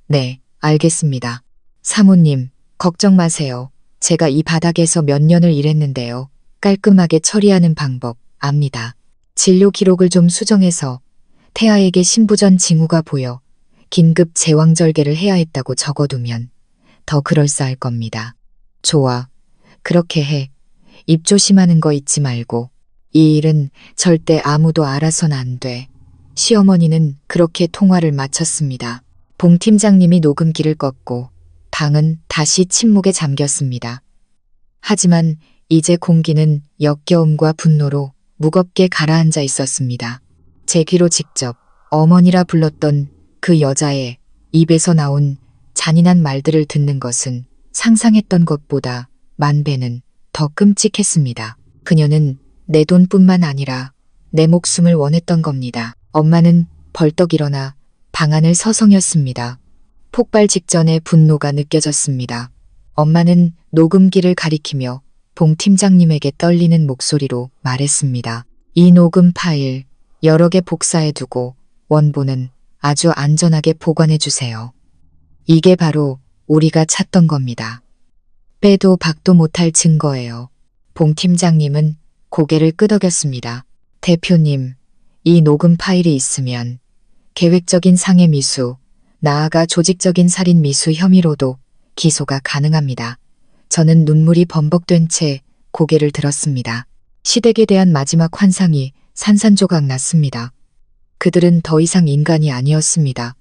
네, 알겠습니다. 사모님, 걱정 마세요. 제가 이 바닥에서 몇 년을 일했는데요. 깔끔하게 처리하는 방법 압니다. 진료 기록을 좀 수정해서 태아에게 신부전 징후가 보여 긴급 제왕절개를 해야 했다고 적어두면 더 그럴싸할 겁니다. 좋아. 그렇게 해. 입 조심하는 거 잊지 말고. 이 일은 절대 아무도 알아선 안 돼. 시어머니는 그렇게 통화를 마쳤습니다. 봉 팀장님이 녹음기를 껐고 방은 다시 침묵에 잠겼습니다. 하지만 이제 공기는 역겨움과 분노로 무겁게 가라앉아 있었습니다. 제 귀로 직접 어머니라 불렀던 그 여자의 입에서 나온 잔인한 말들을 듣는 것은 상상했던 것보다 만 배는 더 끔찍했습니다. 그녀는 내 돈뿐만 아니라 내 목숨을 원했던 겁니다. 엄마는 벌떡 일어나 방 안을 서성였습니다. 폭발 직전의 분노가 느껴졌습니다. 엄마는 녹음기를 가리키며 봉 팀장님에게 떨리는 목소리로 말했습니다. 이 녹음 파일 여러 개 복사해두고 원본은 아주 안전하게 보관해 주세요. 이게 바로 우리가 찾던 겁니다. 빼도 박도 못할 증거예요. 봉 팀장님은 고개를 끄덕였습니다. 대표님, 이 녹음 파일이 있으면 계획적인 상해 미수, 나아가 조직적인 살인 미수 혐의로도 기소가 가능합니다. 저는 눈물이 범벅된 채 고개를 들었습니다. 시댁에 대한 마지막 환상이 산산조각 났습니다. 그들은 더 이상 인간이 아니었습니다.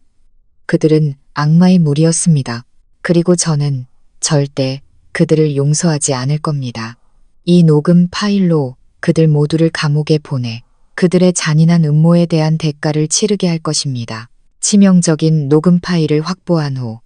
그들은 악마의 무리였습니다. 그리고 저는 절대 그들을 용서하지 않을 겁니다. 이 녹음 파일로 그들 모두를 감옥에 보내 그들의 잔인한 음모에 대한 대가를 치르게 할 것입니다. 치명적인 녹음 파일을 확보한 후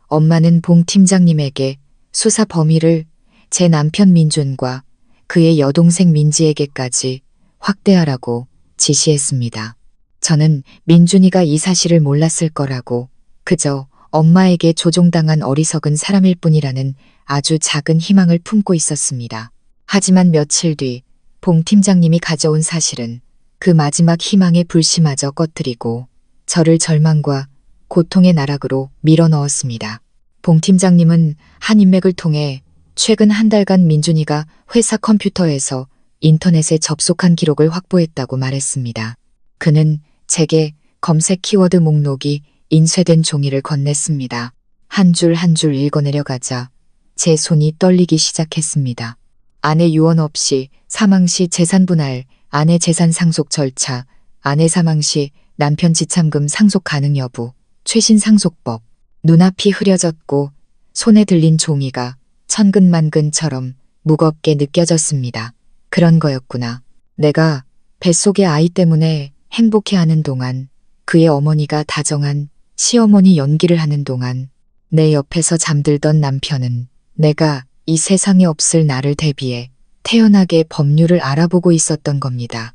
엄마는 봉 팀장님에게 수사 범위를 제 남편 민준과 그의 여동생 민지에게까지 확대하라고 지시했습니다. 저는 민준이가 이 사실을 몰랐을 거라고 그저 엄마에게 조종당한 어리석은 사람일 뿐이라는 아주 작은 희망을 품고 있었습니다. 하지만 며칠 뒤 봉 팀장님이 가져온 사실은 그 마지막 희망의 불씨마저 꺼뜨리고 저를 절망과 고통의 나락으로 밀어넣었습니다. 봉 팀장님은 한 인맥을 통해 최근 한 달간 민준이가 회사 컴퓨터에서 인터넷에 접속한 기록을 확보했다고 말했습니다. 그는 제게 검색 키워드 목록이 인쇄된 종이를 건넸습니다. 한 줄 한 줄 읽어내려가자 제 손이 떨리기 시작했습니다. 아내 유언 없이 사망 시 재산 분할, 아내 재산 상속 절차, 아내 사망 시 남편 지참금 상속 가능 여부, 최신 상속법, 눈앞이 흐려졌고 손에 들린 종이가 천근만근처럼 무겁게 느껴졌습니다. 그런 거였구나. 내가 뱃속의 아이 때문에 행복해하는 동안, 그의 어머니가 다정한 시어머니 연기를 하는 동안, 내 옆에서 잠들던 남편은 내가 이 세상에 없을 나를 대비해 태연하게 법률을 알아보고 있었던 겁니다.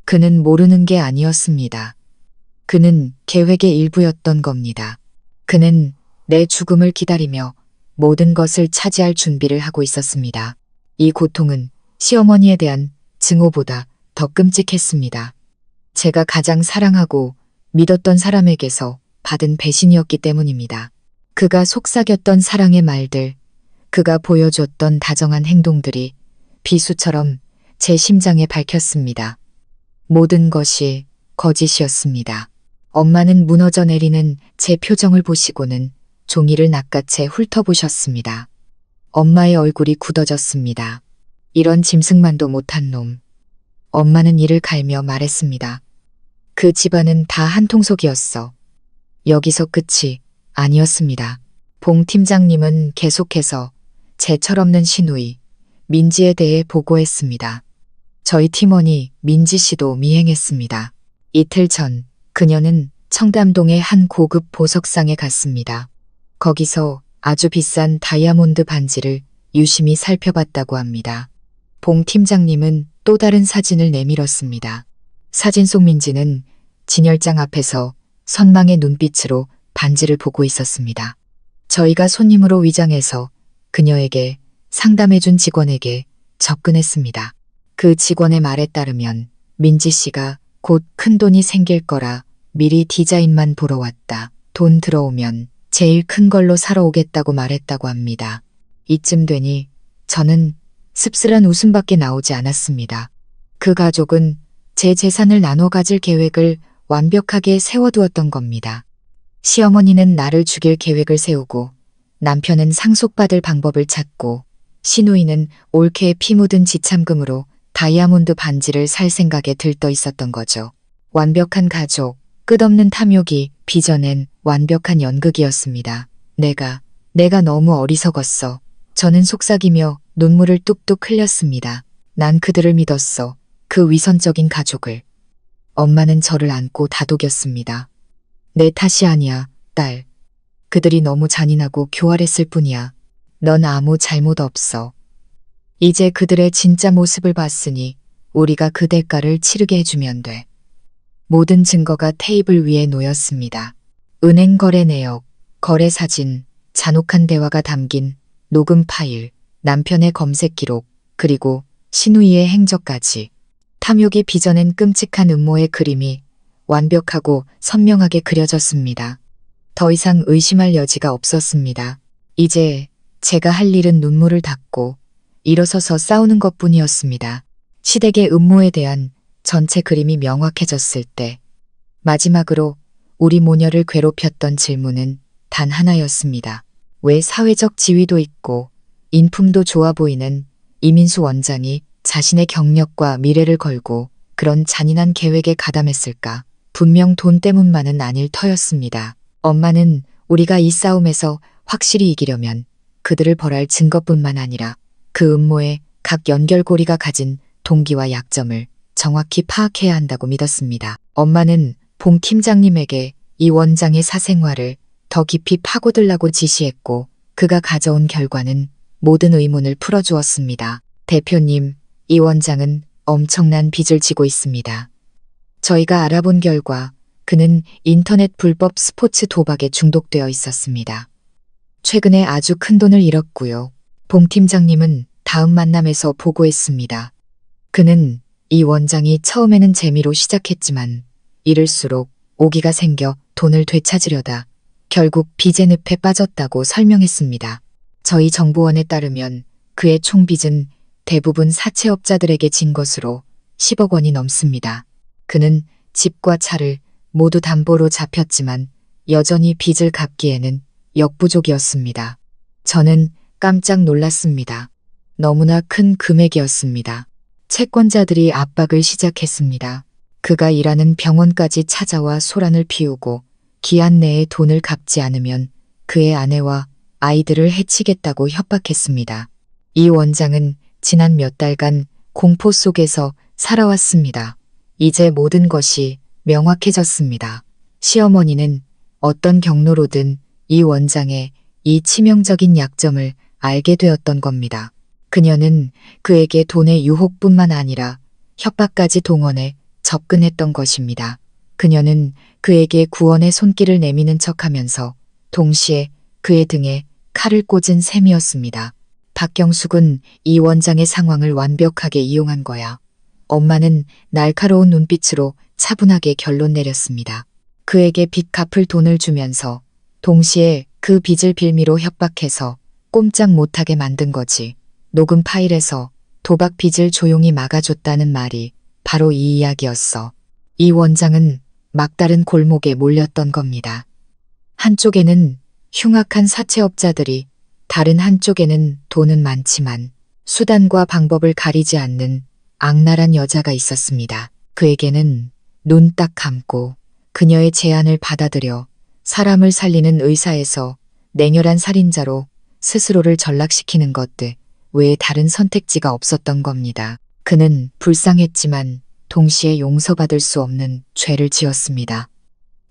그는 모르는 게 아니었습니다. 그는 계획의 일부였던 겁니다. 그는 내 죽음을 기다리며 모든 것을 차지할 준비를 하고 있었습니다. 이 고통은 시어머니에 대한 증오보다 더 끔찍했습니다. 제가 가장 사랑하고 믿었던 사람에게서 받은 배신이었기 때문입니다. 그가 속삭였던 사랑의 말들, 그가 보여줬던 다정한 행동들이 비수처럼 제 심장에 밝혔습니다. 모든 것이 거짓이었습니다. 엄마는 무너져 내리는 제 표정을 보시고는 종이를 낚아채 훑어보셨습니다. 엄마의 얼굴이 굳어졌습니다. 이런 짐승만도 못한 놈. 엄마는 이를 갈며 말했습니다. 그 집안은 다 한 통속이었어. 여기서 끝이 아니었습니다. 봉 팀장님은 계속해서 제 철없는 시누이 민지에 대해 보고했습니다. 저희 팀원이 민지 씨도 미행했습니다. 이틀 전 그녀는 청담동의 한 고급 보석상에 갔습니다. 거기서 아주 비싼 다이아몬드 반지를 유심히 살펴봤다고 합니다. 봉 팀장님은 또 다른 사진을 내밀었습니다. 사진 속 민지는 진열장 앞에서 선망의 눈빛으로 반지를 보고 있었습니다. 저희가 손님으로 위장해서 그녀에게 상담해준 직원에게 접근했습니다. 그 직원의 말에 따르면 민지 씨가 곧 큰돈이 생길 거라 미리 디자인만 보러 왔다. 돈 들어오면 제일 큰 걸로 사러 오겠다고 말했다고 합니다. 이쯤 되니 저는 씁쓸한 웃음밖에 나오지 않았습니다. 그 가족은 제 재산을 나눠 가질 계획을 완벽하게 세워두었던 겁니다. 시어머니는 나를 죽일 계획을 세우고 남편은 상속받을 방법을 찾고 시누이는 올케의 피 묻은 지참금으로 다이아몬드 반지를 살 생각에 들떠 있었던 거죠. 완벽한 가족, 끝없는 탐욕이 빚어낸 완벽한 연극이었습니다. 내가 너무 어리석었어. 저는 속삭이며 눈물을 뚝뚝 흘렸습니다. 난 그들을 믿었어. 그 위선적인 가족을. 엄마는 저를 안고 다독였습니다. 내 탓이 아니야, 딸. 그들이 너무 잔인하고 교활했을 뿐이야. 넌 아무 잘못 없어. 이제 그들의 진짜 모습을 봤으니 우리가 그 대가를 치르게 해주면 돼. 모든 증거가 테이블 위에 놓였습니다. 은행 거래 내역, 거래 사진, 잔혹한 대화가 담긴 녹음 파일, 남편의 검색 기록, 그리고 시누이의 행적까지. 탐욕이 빚어낸 끔찍한 음모의 그림이 완벽하고 선명하게 그려졌습니다. 더 이상 의심할 여지가 없었습니다. 이제 제가 할 일은 눈물을 닦고 일어서서 싸우는 것뿐이었습니다. 시댁의 음모에 대한 전체 그림이 명확해졌을 때 마지막으로 우리 모녀를 괴롭혔던 질문은 단 하나였습니다. 왜 사회적 지위도 있고 인품도 좋아 보이는 이민수 원장이 자신의 경력과 미래를 걸고 그런 잔인한 계획에 가담했을까? 분명 돈 때문만은 아닐 터였습니다. 엄마는 우리가 이 싸움에서 확실히 이기려면 그들을 벌할 증거뿐만 아니라 그 음모의 각 연결고리가 가진 동기와 약점을 정확히 파악해야 한다고 믿었습니다. 엄마는 봉 팀장님에게 이 원장의 사생활을 더 깊이 파고들라고 지시했고 그가 가져온 결과는 모든 의문을 풀어주었습니다. 대표님, 이 원장은 엄청난 빚을 지고 있습니다. 저희가 알아본 결과 그는 인터넷 불법 스포츠 도박에 중독되어 있었습니다. 최근에 아주 큰 돈을 잃었고요. 봉 팀장님은 다음 만남에서 보고했습니다. 그는 이 원장이 처음에는 재미로 시작했지만 이럴수록 오기가 생겨 돈을 되찾으려다 결국 빚의 늪에 빠졌다고 설명했습니다. 저희 정보원에 따르면 그의 총빚은 대부분 사채업자들에게 진 것으로 10억 원이 넘습니다. 그는 집과 차를 모두 담보로 잡혔지만 여전히 빚을 갚기에는 역부족이었습니다. 저는 깜짝 놀랐습니다. 너무나 큰 금액이었습니다. 채권자들이 압박을 시작했습니다. 그가 일하는 병원까지 찾아와 소란을 피우고 기한 내에 돈을 갚지 않으면 그의 아내와 아이들을 해치겠다고 협박했습니다. 이 원장은 지난 몇 달간 공포 속에서 살아왔습니다. 이제 모든 것이 명확해졌습니다. 시어머니는 어떤 경로로든 이 원장의 이 치명적인 약점을 알게 되었던 겁니다. 그녀는 그에게 돈의 유혹뿐만 아니라 협박까지 동원해 접근했던 것입니다. 그녀는 그에게 구원의 손길을 내미는 척하면서 동시에 그의 등에 칼을 꽂은 셈이었습니다. 박경숙은 이 원장의 상황을 완벽하게 이용한 거야. 엄마는 날카로운 눈빛으로 차분하게 결론 내렸습니다. 그에게 빚 갚을 돈을 주면서 동시에 그 빚을 빌미로 협박해서 꼼짝 못하게 만든 거지. 녹음 파일에서 도박 빚을 조용히 막아줬다는 말이 바로 이 이야기였어. 이 원장은 막다른 골목에 몰렸던 겁니다. 한쪽에는 흉악한 사채업자들이, 다른 한쪽에는 돈은 많지만 수단과 방법을 가리지 않는 악랄한 여자가 있었습니다. 그에게는 눈 딱 감고 그녀의 제안을 받아들여 사람을 살리는 의사에서 냉혈한 살인자로 스스로를 전락시키는 것들 외에 다른 선택지가 없었던 겁니다. 그는 불쌍했지만 동시에 용서받을 수 없는 죄를 지었습니다.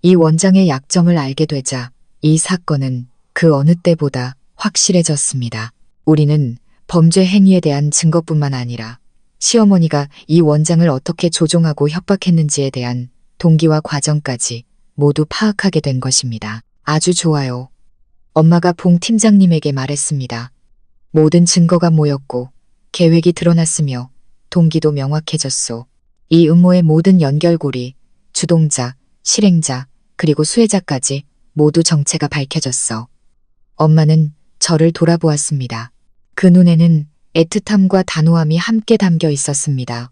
이 원장의 약점을 알게 되자 이 사건은 그 어느 때보다 확실해졌습니다. 우리는 범죄 행위에 대한 증거뿐만 아니라 시어머니가 이 원장을 어떻게 조종하고 협박했는지에 대한 동기와 과정까지 모두 파악하게 된 것입니다. 아주 좋아요. 엄마가 봉 팀장님에게 말했습니다. 모든 증거가 모였고 계획이 드러났으며 동기도 명확해졌소. 이 음모의 모든 연결고리, 주동자, 실행자, 그리고 수혜자까지 모두 정체가 밝혀졌어. 엄마는 저를 돌아보았습니다. 그 눈에는 애틋함과 단호함이 함께 담겨 있었습니다.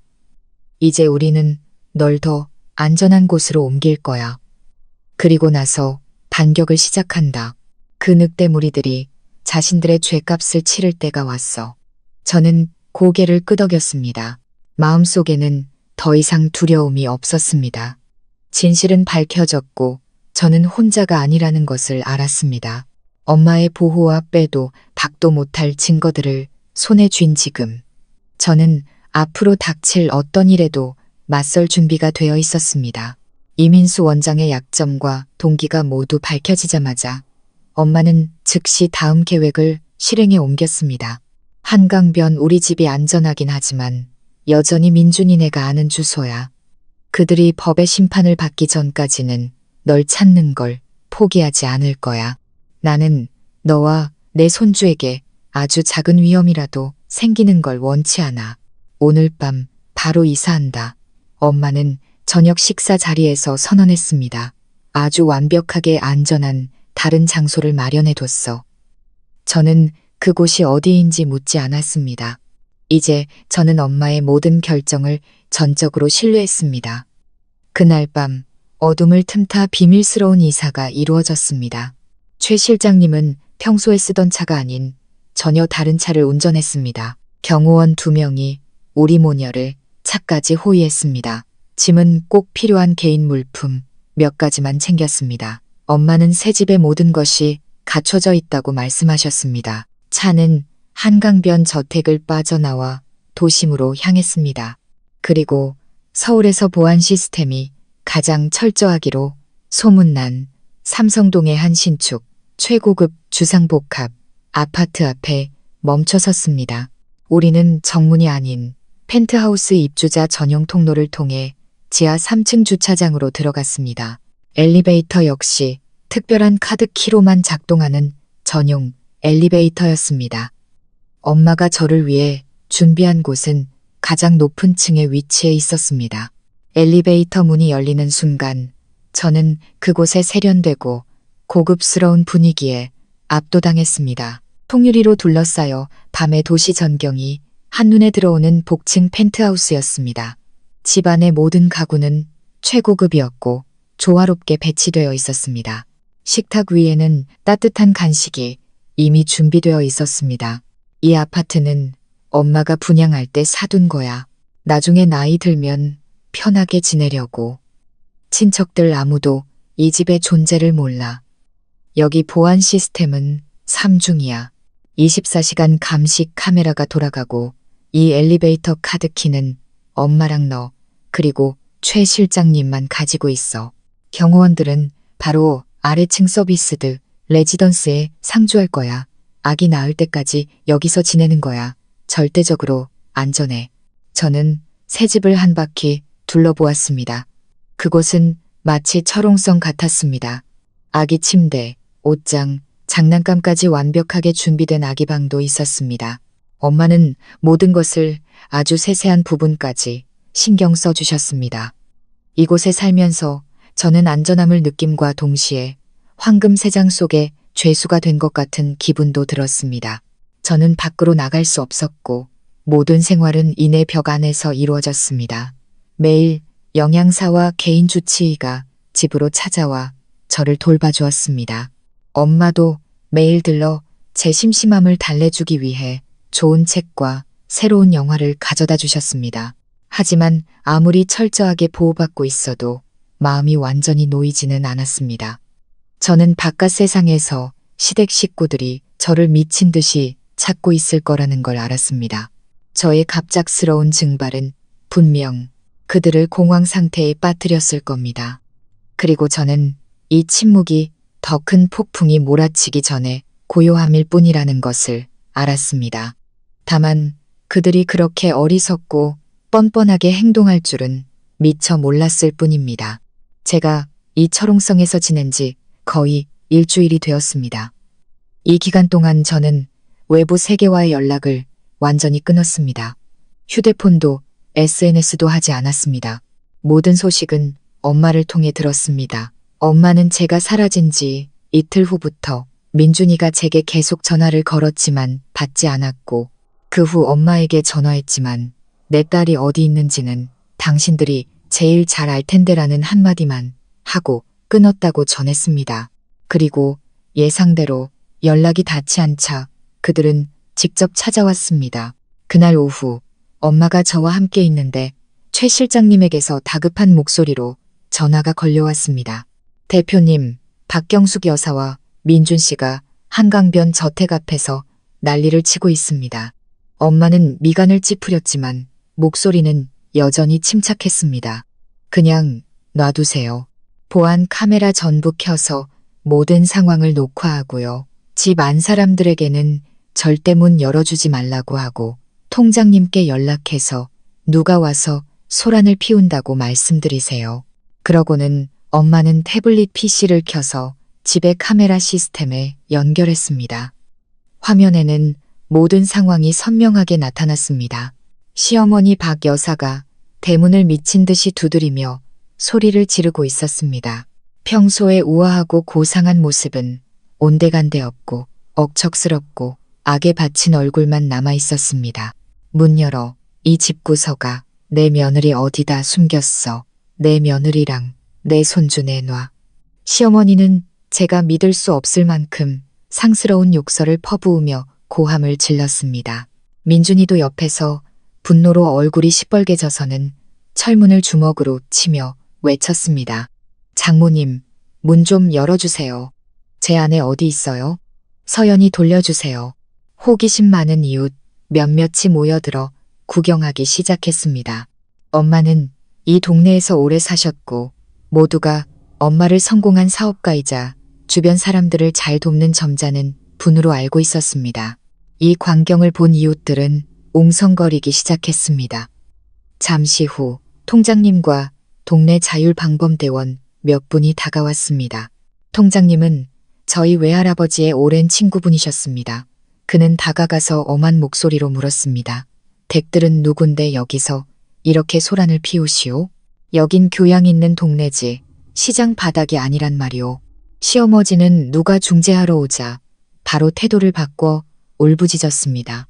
이제 우리는 널 더 안전한 곳으로 옮길 거야. 그리고 나서 반격을 시작한다. 그 늑대 무리들이 자신들의 죗값을 치를 때가 왔어. 저는 고개를 끄덕였습니다. 마음속에는 더 이상 두려움이 없었습니다. 진실은 밝혀졌고 저는 혼자가 아니라는 것을 알았습니다. 엄마의 보호와 빼도 박도 못할 증거들을 손에 쥔 지금 저는 앞으로 닥칠 어떤 일에도 맞설 준비가 되어 있었습니다. 이민수 원장의 약점과 동기가 모두 밝혀지자마자 엄마는 즉시 다음 계획을 실행에 옮겼습니다. 한강변 우리 집이 안전하긴 하지만 여전히 민준이네가 아는 주소야. 그들이 법의 심판을 받기 전까지는 널 찾는 걸 포기하지 않을 거야. 나는 너와 내 손주에게 아주 작은 위험이라도 생기는 걸 원치 않아. 오늘 밤 바로 이사한다. 엄마는 저녁 식사 자리에서 선언했습니다. 아주 완벽하게 안전한 다른 장소를 마련해뒀어. 저는 그곳이 어디인지 묻지 않았습니다. 이제 저는 엄마의 모든 결정을 전적으로 신뢰했습니다. 그날 밤 어둠을 틈타 비밀스러운 이사가 이루어졌습니다. 최 실장님은 평소에 쓰던 차가 아닌 전혀 다른 차를 운전했습니다. 경호원 2명이 우리 모녀를 차까지 호위했습니다. 짐은 꼭 필요한 개인 물품 몇 가지만 챙겼습니다. 엄마는 새 집의 모든 것이 갖춰져 있다고 말씀하셨습니다. 차는 한강변 저택을 빠져나와 도심으로 향했습니다. 그리고 서울에서 보안 시스템이 가장 철저하기로 소문난 삼성동의 한 신축 최고급 주상복합 아파트 앞에 멈춰섰습니다. 우리는 정문이 아닌 펜트하우스 입주자 전용 통로를 통해 지하 3층 주차장으로 들어갔습니다. 엘리베이터 역시 특별한 카드 키로만 작동하는 전용 엘리베이터였습니다. 엄마가 저를 위해 준비한 곳은 가장 높은 층에 위치해 있었습니다. 엘리베이터 문이 열리는 순간 저는 그곳에 세련되고 고급스러운 분위기에 압도당했습니다. 통유리로 둘러싸여 밤의 도시 전경이 한눈에 들어오는 복층 펜트하우스였습니다. 집안의 모든 가구는 최고급이었고 조화롭게 배치되어 있었습니다. 식탁 위에는 따뜻한 간식이 이미 준비되어 있었습니다. 이 아파트는 엄마가 분양할 때 사둔 거야. 나중에 나이 들면 편하게 지내려고. 친척들 아무도 이 집의 존재를 몰라. 여기 보안 시스템은 3중이야. 24시간 감시 카메라가 돌아가고 이 엘리베이터 카드키는 엄마랑 너 그리고 최 실장님만 가지고 있어. 경호원들은 바로 아래층 서비스드 레지던스에 상주할 거야. 아기 낳을 때까지 여기서 지내는 거야. 절대적으로 안전해. 저는 새 집을 한 바퀴 둘러보았습니다. 그곳은 마치 철옹성 같았습니다. 아기 침대, 옷장, 장난감까지 완벽하게 준비된 아기 방도 있었습니다. 엄마는 모든 것을 아주 세세한 부분까지 신경 써주셨습니다. 이곳에 살면서 저는 안전함을 느낌과 동시에 황금 세장 속에 죄수가 된 것 같은 기분도 들었습니다. 저는 밖으로 나갈 수 없었고 모든 생활은 이내 벽 안에서 이루어졌습니다. 매일 영양사와 개인 주치의가 집으로 찾아와 저를 돌봐주었습니다. 엄마도 매일 들러 제 심심함을 달래주기 위해 좋은 책과 새로운 영화를 가져다 주셨습니다. 하지만 아무리 철저하게 보호받고 있어도 마음이 완전히 놓이지는 않았습니다. 저는 바깥 세상에서 시댁 식구들이 저를 미친 듯이 찾고 있을 거라는 걸 알았습니다. 저의 갑작스러운 증발은 분명 그들을 공황 상태에 빠뜨렸을 겁니다. 그리고 저는 이 침묵이 더 큰 폭풍이 몰아치기 전에 고요함일 뿐이라는 것을 알았습니다. 다만 그들이 그렇게 어리석고 뻔뻔하게 행동할 줄은 미처 몰랐을 뿐입니다. 제가 이 철옹성에서 지낸 지 거의 일주일이 되었습니다. 이 기간 동안 저는 외부 세계와의 연락을 완전히 끊었습니다. 휴대폰도 SNS도 하지 않았습니다. 모든 소식은 엄마를 통해 들었습니다. 엄마는 제가 사라진 지 이틀 후부터 민준이가 제게 계속 전화를 걸었지만 받지 않았고 그 후 엄마에게 전화했지만 내 딸이 어디 있는지는 당신들이 제일 잘 알 텐데라는 한마디만 하고 끊었다고 전했습니다. 그리고 예상대로 연락이 닿지 않자 그들은 직접 찾아왔습니다. 그날 오후 엄마가 저와 함께 있는데 최 실장님에게서 다급한 목소리로 전화가 걸려왔습니다. 대표님, 박경숙 여사와 민준 씨가 한강변 저택 앞에서 난리를 치고 있습니다. 엄마는 미간을 찌푸렸지만 목소리는 여전히 침착했습니다. 그냥 놔두세요. 보안 카메라 전부 켜서 모든 상황을 녹화하고요. 집 안 사람들에게는 절대 문 열어주지 말라고 하고 통장님께 연락해서 누가 와서 소란을 피운다고 말씀드리세요. 그러고는 엄마는 태블릿 PC를 켜서 집의 카메라 시스템에 연결했습니다. 화면에는 모든 상황이 선명하게 나타났습니다. 시어머니 박 여사가 대문을 미친 듯이 두드리며 소리를 지르고 있었습니다. 평소에 우아하고 고상한 모습은 온데간데 없고 억척스럽고 악에 받친 얼굴만 남아 있었습니다. 문 열어. 이 집구서가 내 며느리 어디다 숨겼어. 내 며느리랑 내 손주 내놔. 시어머니는 제가 믿을 수 없을 만큼 상스러운 욕설을 퍼부으며 고함을 질렀습니다. 민준이도 옆에서 분노로 얼굴이 시뻘개져서는 철문을 주먹으로 치며 외쳤습니다. 장모님, 문 좀 열어주세요. 제 아내 어디 있어요? 서연이 돌려주세요. 호기심 많은 이웃 몇몇이 모여들어 구경하기 시작했습니다. 엄마는 이 동네에서 오래 사셨고 모두가 엄마를 성공한 사업가이자 주변 사람들을 잘 돕는 점자는 분으로 알고 있었습니다. 이 광경을 본 이웃들은 웅성거리기 시작했습니다. 잠시 후 통장님과 동네 자율방범대원 몇 분이 다가왔습니다. 통장님은 저희 외할아버지의 오랜 친구분이셨습니다. 그는 다가가서 엄한 목소리로 물었습니다. 댁들은 누군데 여기서 이렇게 소란을 피우시오? 여긴 교양 있는 동네지 시장 바닥이 아니란 말이오. 시어머니는 누가 중재하러 오자 바로 태도를 바꿔 울부짖었습니다.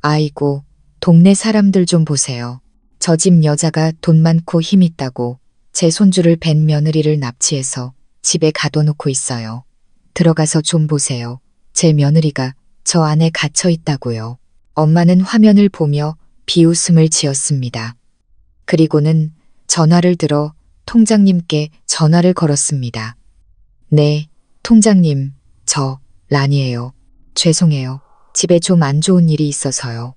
아이고, 동네 사람들 좀 보세요. 저 집 여자가 돈 많고 힘 있다고 제 손주를 뵌 며느리를 납치해서 집에 가둬놓고 있어요. 들어가서 좀 보세요. 제 며느리가 저 안에 갇혀 있다고요. 엄마는 화면을 보며 비웃음을 지었습니다. 그리고는 전화를 들어 통장님께 전화를 걸었습니다. 네, 통장님, 저 란이에요. 죄송해요. 집에 좀 안 좋은 일이 있어서요.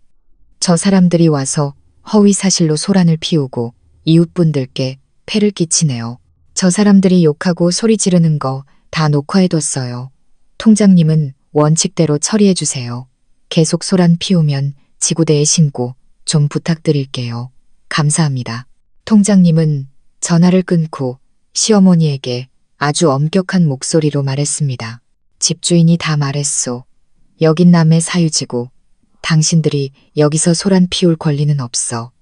저 사람들이 와서 허위 사실로 소란을 피우고 이웃분들께 폐를 끼치네요. 저 사람들이 욕하고 소리 지르는 거 다 녹화해뒀어요. 통장님은 원칙대로 처리해주세요. 계속 소란 피우면 지구대에 신고 좀 부탁드릴게요. 감사합니다. 통장님은 전화를 끊고 시어머니에게 아주 엄격한 목소리로 말했습니다. 집주인이 다 말했소. 여긴 남의 사유지고 당신들이 여기서 소란 피울 권리는 없어.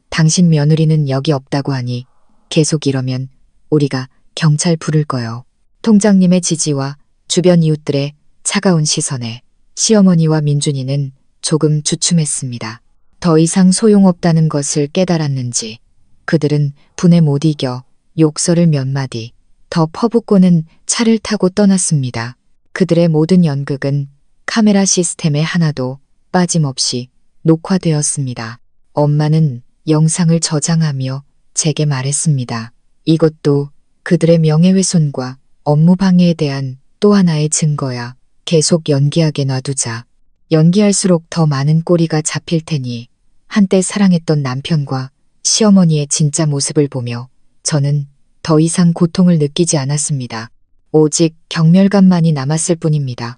당신 며느리는 여기 없다고 하니 계속 이러면 우리가 경찰 부를 거요. 통장님의 지지와 주변 이웃들의 차가운 시선에 시어머니와 민준이는 조금 주춤했습니다. 더 이상 소용없다는 것을 깨달았는지 그들은 분에 못 이겨 욕설을 몇 마디 더 퍼붓고는 차를 타고 떠났습니다. 그들의 모든 연극은 카메라 시스템에 하나도 빠짐없이 녹화되었습니다. 엄마는 영상을 저장하며 제게 말했습니다. 이것도 그들의 명예훼손과 업무 방해에 대한 또 하나의 증거야. 계속 연기하게 놔두자. 연기할수록 더 많은 꼬리가 잡힐 테니 한때 사랑했던 남편과 시어머니의 진짜 모습을 보며 저는 더 이상 고통을 느끼지 않았습니다. 오직 경멸감만이 남았을 뿐입니다.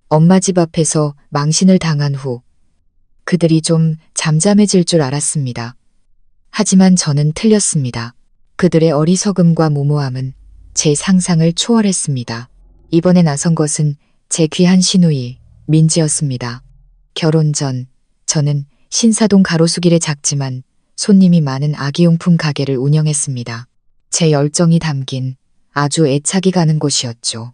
엄마 집 앞에서 망신을 당한 후 그들이 좀 잠잠해질 줄 알았습니다. 하지만 저는 틀렸습니다. 그들의 어리석음과 무모함은 제 상상을 초월했습니다. 이번에 나선 것은 제 귀한 시누이 민지였습니다. 결혼 전 저는 신사동 가로수길에 작지만 손님이 많은 아기용품 가게를 운영했습니다. 제 열정이 담긴 아주 애착이 가는 곳이었죠.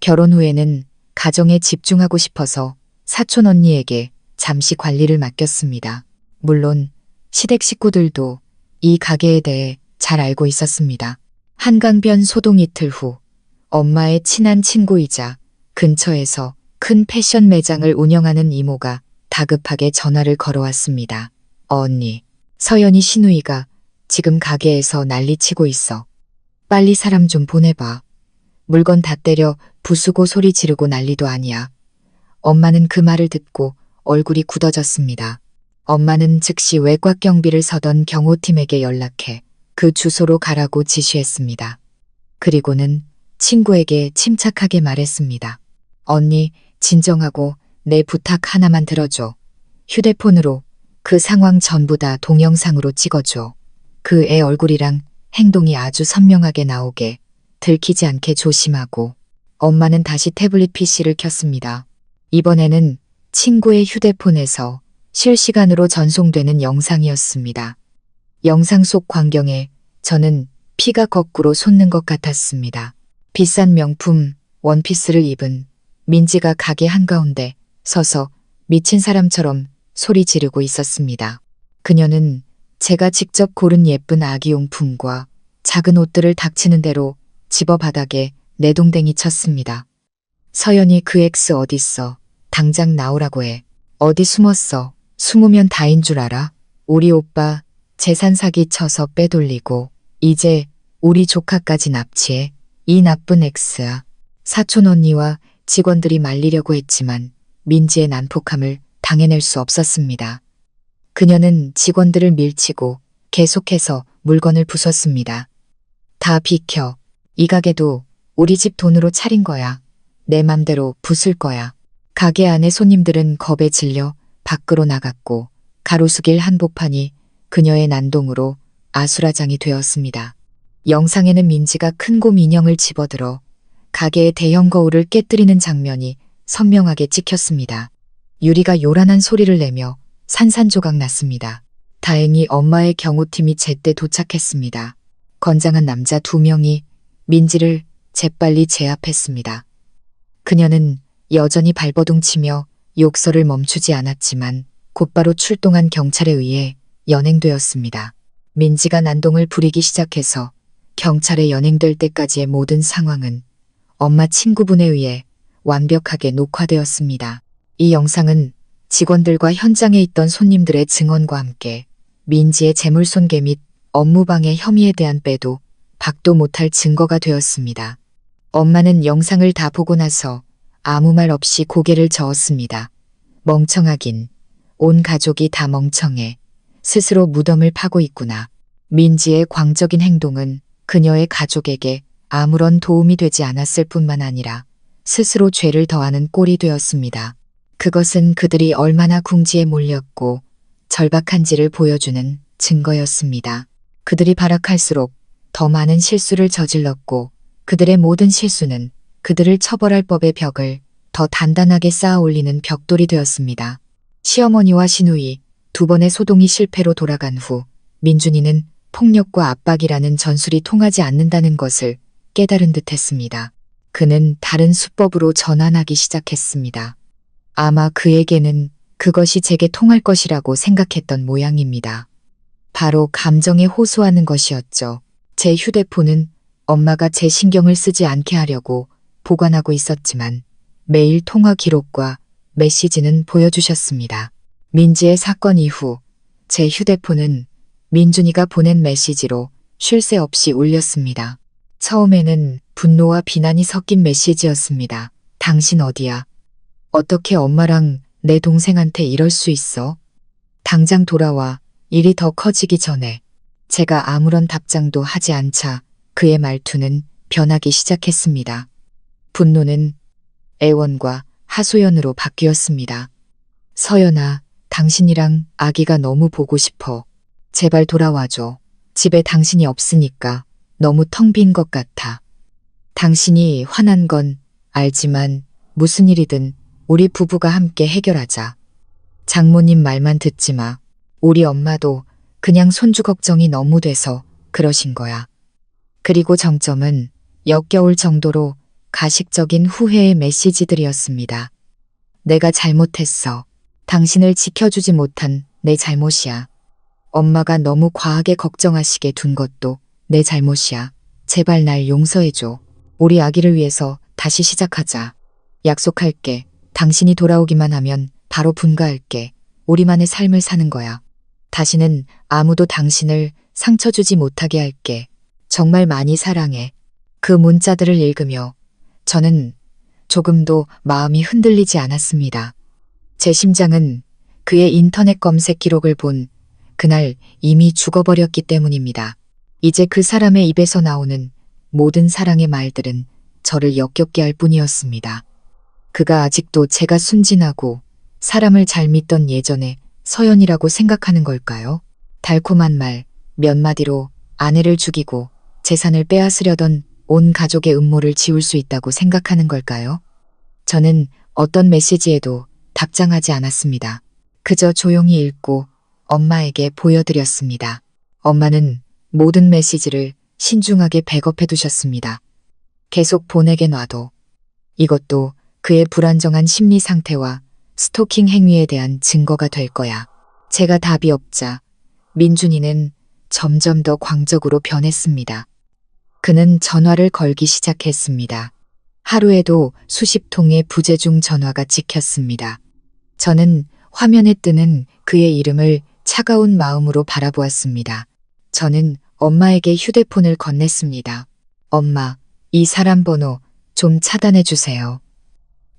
결혼 후에는 가정에 집중하고 싶어서 사촌 언니에게 잠시 관리를 맡겼습니다. 물론 시댁 식구들도 이 가게에 대해 잘 알고 있었습니다. 한강변 소동 이틀 후 엄마의 친한 친구이자 근처에서 큰 패션 매장을 운영하는 이모가 다급하게 전화를 걸어왔습니다. 언니, 서연이 시누이가 지금 가게에서 난리치고 있어. 빨리 사람 좀 보내봐. 물건 다 때려 부수고 소리 지르고 난리도 아니야. 엄마는 그 말을 듣고 얼굴이 굳어졌습니다. 엄마는 즉시 외곽 경비를 서던 경호팀에게 연락해 그 주소로 가라고 지시했습니다. 그리고는 친구에게 침착하게 말했습니다. 언니, 진정하고 내 부탁 하나만 들어줘. 휴대폰으로 그 상황 전부 다 동영상으로 찍어줘. 그 애 얼굴이랑 행동이 아주 선명하게 나오게 들키지 않게 조심하고. 엄마는 다시 태블릿 PC를 켰습니다. 이번에는 친구의 휴대폰에서 실시간으로 전송되는 영상이었습니다. 영상 속 광경에 저는 피가 거꾸로 솟는 것 같았습니다. 비싼 명품 원피스를 입은 민지가 가게 한가운데 서서 미친 사람처럼 소리 지르고 있었습니다. 그녀는 제가 직접 고른 예쁜 아기용품과 작은 옷들을 닥치는 대로 집어 바닥에 내동댕이 쳤습니다. 서연이 그 엑스 어딨어? 당장 나오라고 해. 어디 숨었어? 숨으면 다인 줄 알아? 우리 오빠 재산 사기 쳐서 빼돌리고 이제 우리 조카까지 납치해. 이 나쁜 엑스야. 사촌 언니와 직원들이 말리려고 했지만 민지의 난폭함을 당해낼 수 없었습니다. 그녀는 직원들을 밀치고 계속해서 물건을 부쉈습니다. 다 비켜. 이 가게도 우리 집 돈으로 차린 거야. 내 맘대로 부술 거야. 가게 안의 손님들은 겁에 질려 밖으로 나갔고 가로수길 한복판이 그녀의 난동으로 아수라장이 되었습니다. 영상에는 민지가 큰 곰 인형을 집어들어 가게의 대형 거울을 깨뜨리는 장면이 선명하게 찍혔습니다. 유리가 요란한 소리를 내며 산산조각 났습니다. 다행히 엄마의 경호팀이 제때 도착했습니다. 건장한 남자 2명이 민지를 재빨리 제압했습니다. 그녀는 여전히 발버둥치며 욕설을 멈추지 않았지만 곧바로 출동한 경찰에 의해 연행되었습니다. 민지가 난동을 부리기 시작해서 경찰에 연행될 때까지의 모든 상황은 엄마 친구분에 의해 완벽하게 녹화되었습니다. 이 영상은 직원들과 현장에 있던 손님들의 증언과 함께 민지의 재물손괴 및 업무방해 혐의에 대한 빼도 박도 못할 증거가 되었습니다. 엄마는 영상을 다 보고 나서 아무 말 없이 고개를 저었습니다. 멍청하긴. 온 가족이 다 멍청해. 스스로 무덤을 파고 있구나. 민지의 광적인 행동은 그녀의 가족에게 아무런 도움이 되지 않았을 뿐만 아니라 스스로 죄를 더하는 꼴이 되었습니다. 그것은 그들이 얼마나 궁지에 몰렸고 절박한지를 보여주는 증거였습니다. 그들이 발악할수록 더 많은 실수를 저질렀고 그들의 모든 실수는 그들을 처벌할 법의 벽을 더 단단하게 쌓아 올리는 벽돌이 되었습니다. 시어머니와 시누이 두 번의 소동이 실패로 돌아간 후 민준이는 폭력과 압박이라는 전술이 통하지 않는다는 것을 깨달은 듯했습니다. 그는 다른 수법으로 전환하기 시작했습니다. 아마 그에게는 그것이 제게 통할 것이라고 생각했던 모양입니다. 바로 감정에 호소하는 것이었죠. 제 휴대폰은 엄마가 제 신경을 쓰지 않게 하려고 보관하고 있었지만 매일 통화 기록과 메시지는 보여주셨습니다. 민지의 사건 이후 제 휴대폰은 민준이가 보낸 메시지로 쉴 새 없이 울렸습니다. 처음에는 분노와 비난이 섞인 메시지였습니다. 당신 어디야? 어떻게 엄마랑 내 동생한테 이럴 수 있어? 당장 돌아와. 일이 더 커지기 전에. 제가 아무런 답장도 하지 않자 그의 말투는 변하기 시작했습니다. 분노는 애원과 하소연으로 바뀌었습니다. 서연아, 당신이랑 아기가 너무 보고 싶어. 제발 돌아와줘. 집에 당신이 없으니까 너무 텅 빈 것 같아. 당신이 화난 건 알지만 무슨 일이든 우리 부부가 함께 해결하자. 장모님 말만 듣지 마. 우리 엄마도 그냥 손주 걱정이 너무 돼서 그러신 거야. 그리고 정점은 역겨울 정도로 가식적인 후회의 메시지들이었습니다. 내가 잘못했어. 당신을 지켜주지 못한 내 잘못이야. 엄마가 너무 과하게 걱정하시게 둔 것도 내 잘못이야. 제발 날 용서해줘. 우리 아기를 위해서 다시 시작하자. 약속할게. 당신이 돌아오기만 하면 바로 분가할게. 우리만의 삶을 사는 거야. 다시는 아무도 당신을 상처 주지 못하게 할게. 정말 많이 사랑해. 그 문자들을 읽으며 저는 조금도 마음이 흔들리지 않았습니다. 제 심장은 그의 인터넷 검색 기록을 본 그날 이미 죽어버렸기 때문입니다. 이제 그 사람의 입에서 나오는 모든 사랑의 말들은 저를 역겹게 할 뿐이었습니다. 그가 아직도 제가 순진하고 사람을 잘 믿던 예전의 서연이라고 생각하는 걸까요? 달콤한 말 몇 마디로 아내를 죽이고 재산을 빼앗으려던 온 가족의 음모를 지울 수 있다고 생각하는 걸까요? 저는 어떤 메시지에도 답장하지 않았습니다. 그저 조용히 읽고 엄마에게 보여드렸습니다. 엄마는 모든 메시지를 신중하게 백업해 두셨습니다. 계속 보내게 놔도 이것도 그의 불안정한 심리 상태와 스토킹 행위에 대한 증거가 될 거야. 제가 답이 없자 민준이는 점점 더 광적으로 변했습니다. 그는 전화를 걸기 시작했습니다. 하루에도 수십 통의 부재중 전화가 찍혔습니다. 저는 화면에 뜨는 그의 이름을 차가운 마음으로 바라보았습니다. 저는 엄마에게 휴대폰을 건넸습니다. 엄마, 이 사람 번호 좀 차단해 주세요.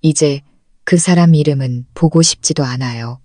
이제 그 사람 이름은 보고 싶지도 않아요.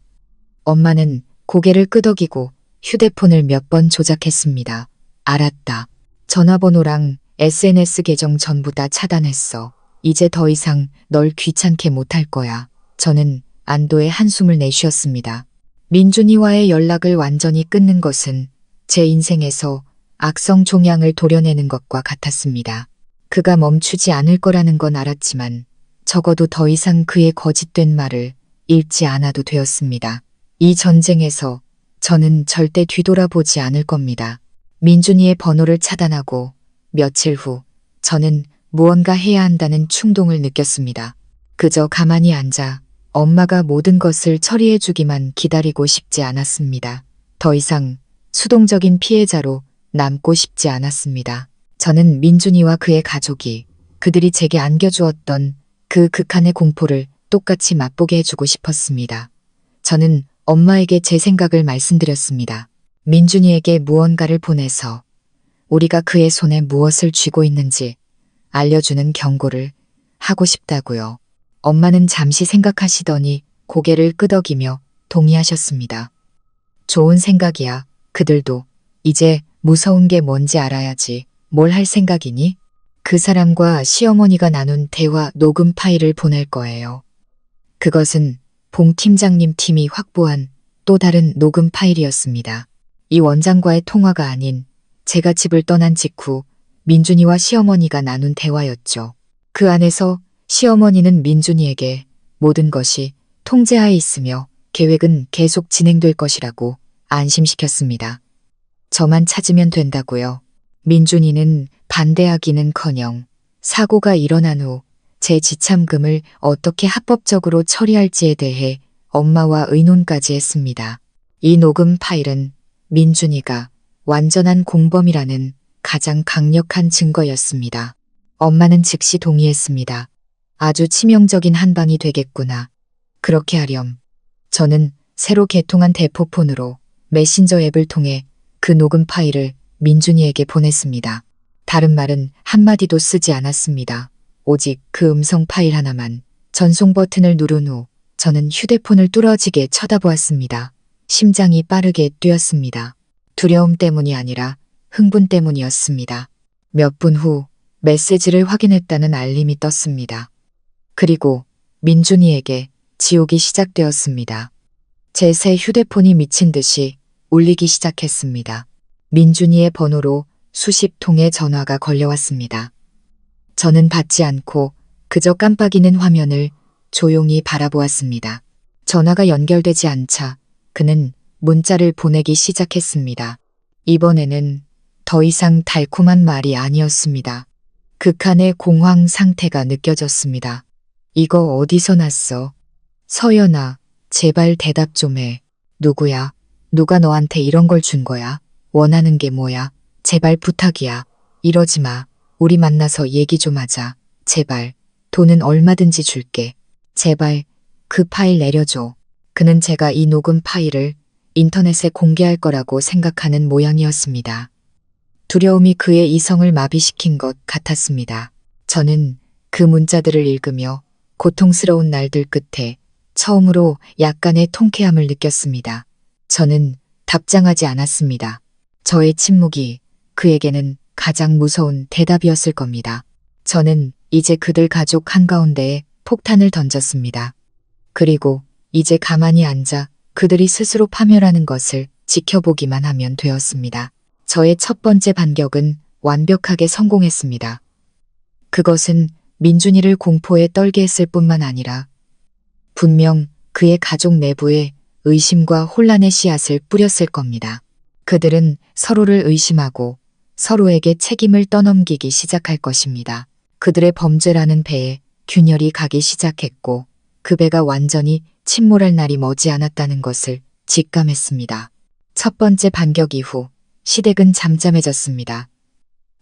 엄마는 고개를 끄덕이고 휴대폰을 몇 번 조작했습니다. 알았다. 전화번호랑 SNS 계정 전부 다 차단했어. 이제 더 이상 널 귀찮게 못할 거야. 저는 안도의 한숨을 내쉬었습니다. 민준이와의 연락을 완전히 끊는 것은 제 인생에서 악성 종양을 도려내는 것과 같았습니다. 그가 멈추지 않을 거라는 건 알았지만 적어도 더 이상 그의 거짓된 말을 읽지 않아도 되었습니다. 이 전쟁에서 저는 절대 뒤돌아보지 않을 겁니다. 민준이의 번호를 차단하고 며칠 후 저는 무언가 해야 한다는 충동을 느꼈습니다. 그저 가만히 앉아 엄마가 모든 것을 처리해 주기만 기다리고 싶지 않았습니다. 더 이상 수동적인 피해자로 남고 싶지 않았습니다. 저는 민준이와 그의 가족이 그들이 제게 안겨주었던 그 극한의 공포를 똑같이 맛보게 해주고 싶었습니다. 저는 엄마에게 제 생각을 말씀드렸습니다. 민준이에게 무언가를 보내서 우리가 그의 손에 무엇을 쥐고 있는지 알려주는 경고를 하고 싶다고요. 엄마는 잠시 생각하시더니 고개를 끄덕이며 동의하셨습니다. 좋은 생각이야. 그들도 이제 무서운 게 뭔지 알아야지. 뭘 할 생각이니? 그 사람과 시어머니가 나눈 대화 녹음 파일을 보낼 거예요. 그것은 봉 팀장님 팀이 확보한 또 다른 녹음 파일이었습니다. 이 원장과의 통화가 아닌 제가 집을 떠난 직후 민준이와 시어머니가 나눈 대화였죠. 그 안에서 시어머니는 민준이에게 모든 것이 통제하에 있으며 계획은 계속 진행될 것이라고 안심시켰습니다. 저만 찾으면 된다고요. 민준이는 반대하기는커녕 사고가 일어난 후 제 지참금을 어떻게 합법적으로 처리할지에 대해 엄마와 의논까지 했습니다. 이 녹음 파일은 민준이가 완전한 공범이라는 가장 강력한 증거였습니다. 엄마는 즉시 동의했습니다. 아주 치명적인 한방이 되겠구나. 그렇게 하렴. 저는 새로 개통한 대포폰으로 메신저 앱을 통해 그 녹음 파일을 민준이에게 보냈습니다. 다른 말은 한마디도 쓰지 않았습니다. 오직 그 음성 파일 하나만. 전송 버튼을 누른 후 저는 휴대폰을 뚫어지게 쳐다보았습니다. 심장이 빠르게 뛰었습니다. 두려움 때문이 아니라 흥분 때문이었습니다. 몇 분 후 메시지를 확인했다는 알림이 떴습니다. 그리고 민준이에게 지옥이 시작되었습니다. 제 새 휴대폰이 미친 듯이 울리기 시작했습니다. 민준이의 번호로 수십 통의 전화가 걸려왔습니다. 저는 받지 않고 그저 깜빡이는 화면을 조용히 바라보았습니다. 전화가 연결되지 않자 그는 문자를 보내기 시작했습니다. 이번에는 더 이상 달콤한 말이 아니었습니다. 극한의 공황 상태가 느껴졌습니다. 이거 어디서 났어? 서연아, 제발 대답 좀 해. 누구야? 누가 너한테 이런 걸 준 거야? 원하는 게 뭐야? 제발 부탁이야. 이러지 마. 우리 만나서 얘기 좀 하자. 제발. 돈은 얼마든지 줄게. 제발 그 파일 내려줘. 그는 제가 이 녹음 파일을 인터넷에 공개할 거라고 생각하는 모양이었습니다. 두려움이 그의 이성을 마비시킨 것 같았습니다. 저는 그 문자들을 읽으며 고통스러운 날들 끝에 처음으로 약간의 통쾌함을 느꼈습니다. 저는 답장하지 않았습니다. 저의 침묵이 그에게는 가장 무서운 대답이었을 겁니다. 저는 이제 그들 가족 한가운데에 폭탄을 던졌습니다. 그리고 이제 가만히 앉아 그들이 스스로 파멸하는 것을 지켜보기만 하면 되었습니다. 저의 첫 번째 반격은 완벽하게 성공했습니다. 그것은 민준이를 공포에 떨게 했을 뿐만 아니라 분명 그의 가족 내부에 의심과 혼란의 씨앗을 뿌렸을 겁니다. 그들은 서로를 의심하고 서로에게 책임을 떠넘기기 시작할 것입니다. 그들의 범죄라는 배에 균열이 가기 시작했고 그 배가 완전히 침몰할 날이 머지않았다는 것을 직감했습니다. 첫 번째 반격 이후 시댁은 잠잠해졌습니다.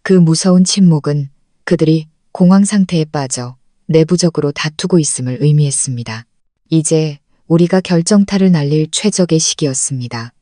그 무서운 침묵은 그들이 공황 상태에 빠져 내부적으로 다투고 있음을 의미했습니다. 이제 우리가 결정타를 날릴 최적의 시기였습니다.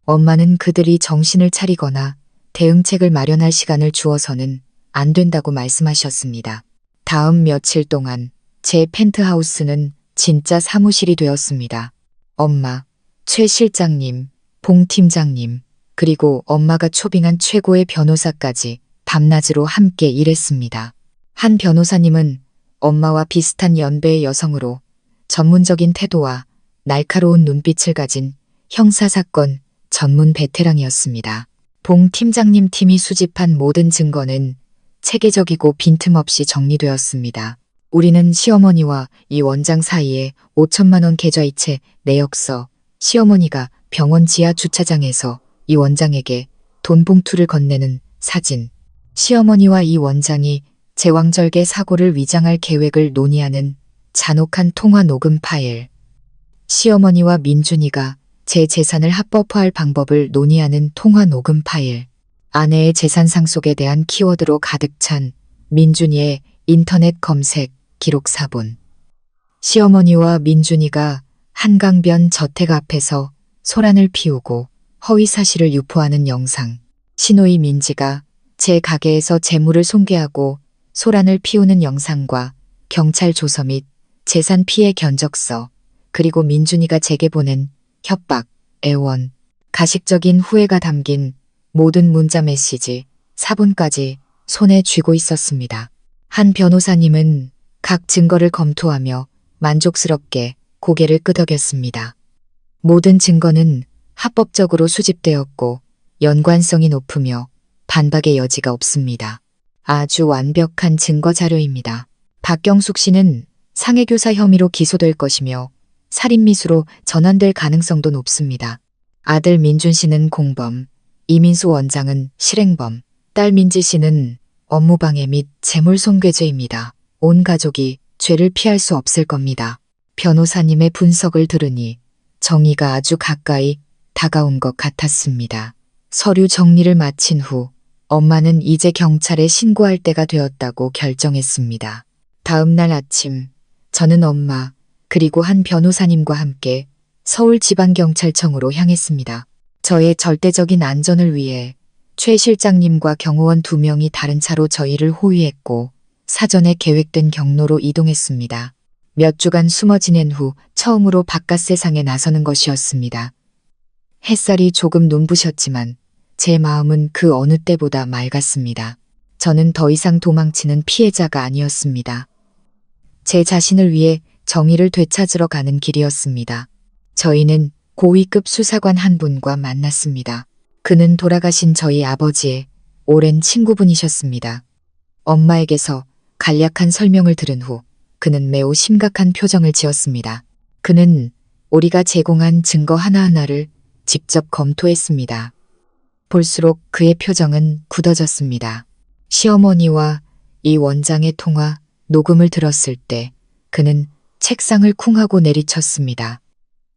엄마는 그들이 정신을 차리거나 대응책을 마련할 시간을 주어서는 안 된다고 말씀하셨습니다. 다음 며칠 동안 제 펜트하우스는 진짜 사무실이 되었습니다. 엄마, 최 실장님, 봉 팀장님, 그리고 엄마가 초빙한 최고의 변호사까지 밤낮으로 함께 일했습니다. 한 변호사님은 엄마와 비슷한 연배의 여성으로 전문적인 태도와 날카로운 눈빛을 가진 형사사건 전문 베테랑이었습니다. 봉 팀장님 팀이 수집한 모든 증거는 체계적이고 빈틈없이 정리되었습니다. 우리는 시어머니와 이 원장 사이에 5천만 원 계좌이체 내역서, 시어머니가 병원 지하 주차장에서 이 원장에게 돈 봉투를 건네는 사진, 시어머니와 이 원장이 제왕절개 사고를 위장할 계획을 논의하는 잔혹한 통화 녹음 파일, 시어머니와 민준이가 제 재산을 합법화할 방법을 논의하는 통화 녹음 파일, 아내의 재산 상속에 대한 키워드로 가득 찬 민준이의 인터넷 검색 기록 사본, 시어머니와 민준이가 한강변 저택 앞에서 소란을 피우고 허위 사실을 유포하는 영상, 시노이 민지가 제 가게에서 재물을 손괴하고 소란을 피우는 영상과 경찰 조서 및 재산 피해 견적서, 그리고 민준이가 제게 보낸 협박, 애원, 가식적인 후회가 담긴 모든 문자 메시지, 사본까지 손에 쥐고 있었습니다. 한 변호사님은 각 증거를 검토하며 만족스럽게 고개를 끄덕였습니다. 모든 증거는 합법적으로 수집되었고 연관성이 높으며 반박의 여지가 없습니다. 아주 완벽한 증거 자료입니다. 박경숙 씨는 상해교사 혐의로 기소될 것이며 살인미수로 전환될 가능성도 높습니다. 아들 민준 씨는 공범, 이민수 원장은 실행범, 딸 민지 씨는 업무방해 및 재물손괴죄입니다. 온 가족이 죄를 피할 수 없을 겁니다. 변호사님의 분석을 들으니 정의가 아주 가까이 다가온 것 같았습니다. 서류 정리를 마친 후 엄마는 이제 경찰에 신고할 때가 되었다고 결정했습니다. 다음 날 아침 저는 엄마 그리고 한 변호사님과 함께 서울지방경찰청으로 향했습니다. 저의 절대적인 안전을 위해 최 실장님과 경호원 2명이 다른 차로 저희를 호위했고 사전에 계획된 경로로 이동했습니다. 몇 주간 숨어 지낸 후 처음으로 바깥 세상에 나서는 것이었습니다. 햇살이 조금 눈부셨지만 제 마음은 그 어느 때보다 맑았습니다. 저는 더 이상 도망치는 피해자가 아니었습니다. 제 자신을 위해 정의를 되찾으러 가는 길이었습니다. 저희는 고위급 수사관 한 분과 만났습니다. 그는 돌아가신 저희 아버지의 오랜 친구분이셨습니다. 엄마에게서 간략한 설명을 들은 후 그는 매우 심각한 표정을 지었습니다. 그는 우리가 제공한 증거 하나하나를 직접 검토했습니다. 볼수록 그의 표정은 굳어졌습니다. 시어머니와 이 원장의 통화 녹음을 들었을 때 그는 책상을 쿵 하고 내리쳤습니다.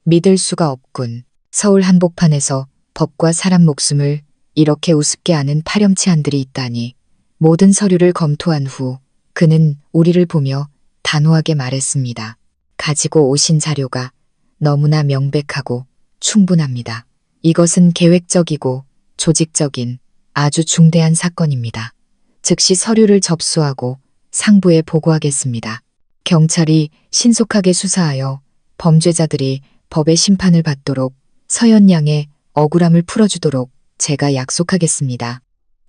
믿을 수가 없군. 서울 한복판에서 법과 사람 목숨을 이렇게 우습게 하는 파렴치한들이 있다니. 모든 서류를 검토한 후 그는 우리를 보며 단호하게 말했습니다. 가지고 오신 자료가 너무나 명백하고 충분합니다. 이것은 계획적이고 조직적인 아주 중대한 사건입니다. 즉시 서류를 접수하고 상부에 보고하겠습니다. 경찰이 신속하게 수사하여 범죄자들이 법의 심판을 받도록 서현 양의 억울함을 풀어주도록 제가 약속하겠습니다.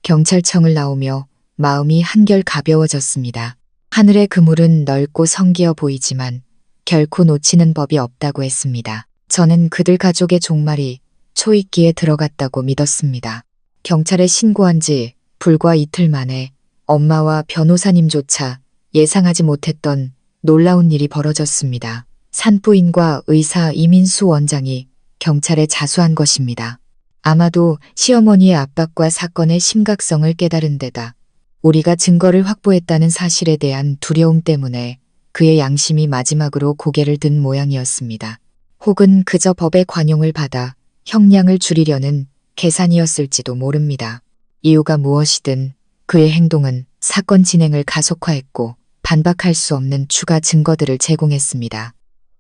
경찰청을 나오며 마음이 한결 가벼워졌습니다. 하늘의 그물은 넓고 성기어 보이지만 결코 놓치는 법이 없다고 했습니다. 저는 그들 가족의 종말이 초입기에 들어갔다고 믿었습니다. 경찰에 신고한 지 불과 이틀 만에 엄마와 변호사님조차 예상하지 못했던 놀라운 일이 벌어졌습니다. 산부인과 의사 이민수 원장이 경찰에 자수한 것입니다. 아마도 시어머니의 압박과 사건의 심각성을 깨달은 데다 우리가 증거를 확보했다는 사실에 대한 두려움 때문에 그의 양심이 마지막으로 고개를 든 모양이었습니다. 혹은 그저 법의 관용을 받아 형량을 줄이려는 계산이었을지도 모릅니다. 이유가 무엇이든 그의 행동은 사건 진행을 가속화했고 반박할 수 없는 추가 증거들을 제공했습니다.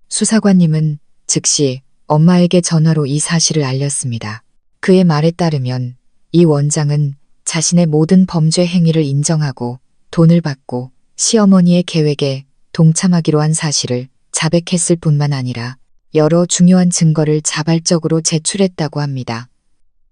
수사관님은 즉시 엄마에게 전화로 이 사실을 알렸습니다. 그의 말에 따르면 이 원장은 자신의 모든 범죄 행위를 인정하고 돈을 받고 시어머니의 계획에 동참하기로 한 사실을 자백했을 뿐만 아니라 여러 중요한 증거를 자발적으로 제출했다고 합니다.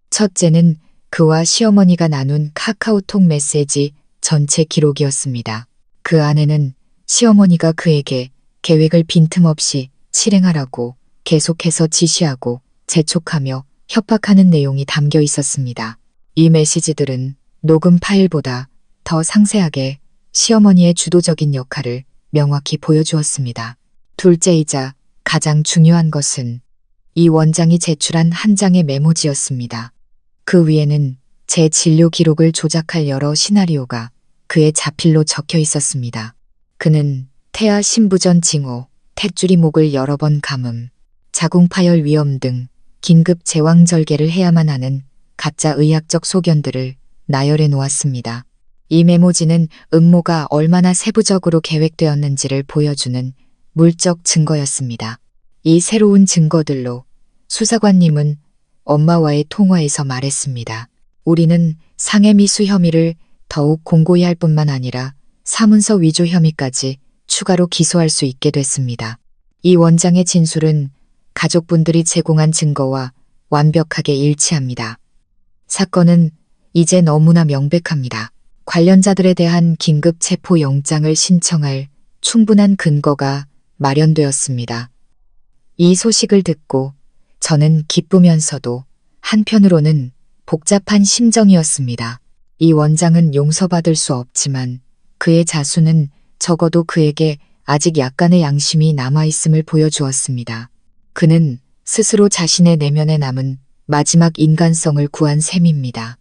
첫째는 그와 시어머니가 나눈 카카오톡 메시지 전체 기록이었습니다. 그 안에는 시어머니가 그에게 계획을 빈틈없이 실행하라고 계속해서 지시하고 재촉하며 협박하는 내용이 담겨 있었습니다. 이 메시지들은 녹음 파일보다 더 상세하게 시어머니의 주도적인 역할을 명확히 보여주었습니다. 둘째이자 가장 중요한 것은 이 원장이 제출한 한 장의 메모지였습니다. 그 위에는 제 진료 기록을 조작할 여러 시나리오가 그의 자필로 적혀 있었습니다. 그는 태아 신부전 징후, 탯줄이 목을 여러 번 감음, 자궁파열 위험 등 긴급 제왕절개를 해야만 하는 가짜 의학적 소견들을 나열해 놓았습니다. 이 메모지는 음모가 얼마나 세부적으로 계획되었는지를 보여주는 물적 증거였습니다. 이 새로운 증거들로 수사관님은 엄마와의 통화에서 말했습니다. 우리는 상해미수 혐의를 더욱 공고히 할 뿐만 아니라 사문서 위조 혐의까지 추가로 기소할 수 있게 됐습니다. 이 원장의 진술은 가족분들이 제공한 증거와 완벽하게 일치합니다. 사건은 이제 너무나 명백합니다. 관련자들에 대한 긴급 체포 영장을 신청할 충분한 근거가 마련되었습니다. 이 소식을 듣고 저는 기쁘면서도 한편으로는 복잡한 심정이었습니다. 이 원장은 용서받을 수 없지만 그의 자수는 적어도 그에게 아직 약간의 양심이 남아있음을 보여주었습니다. 그는 스스로 자신의 내면에 남은 마지막 인간성을 구한 셈입니다.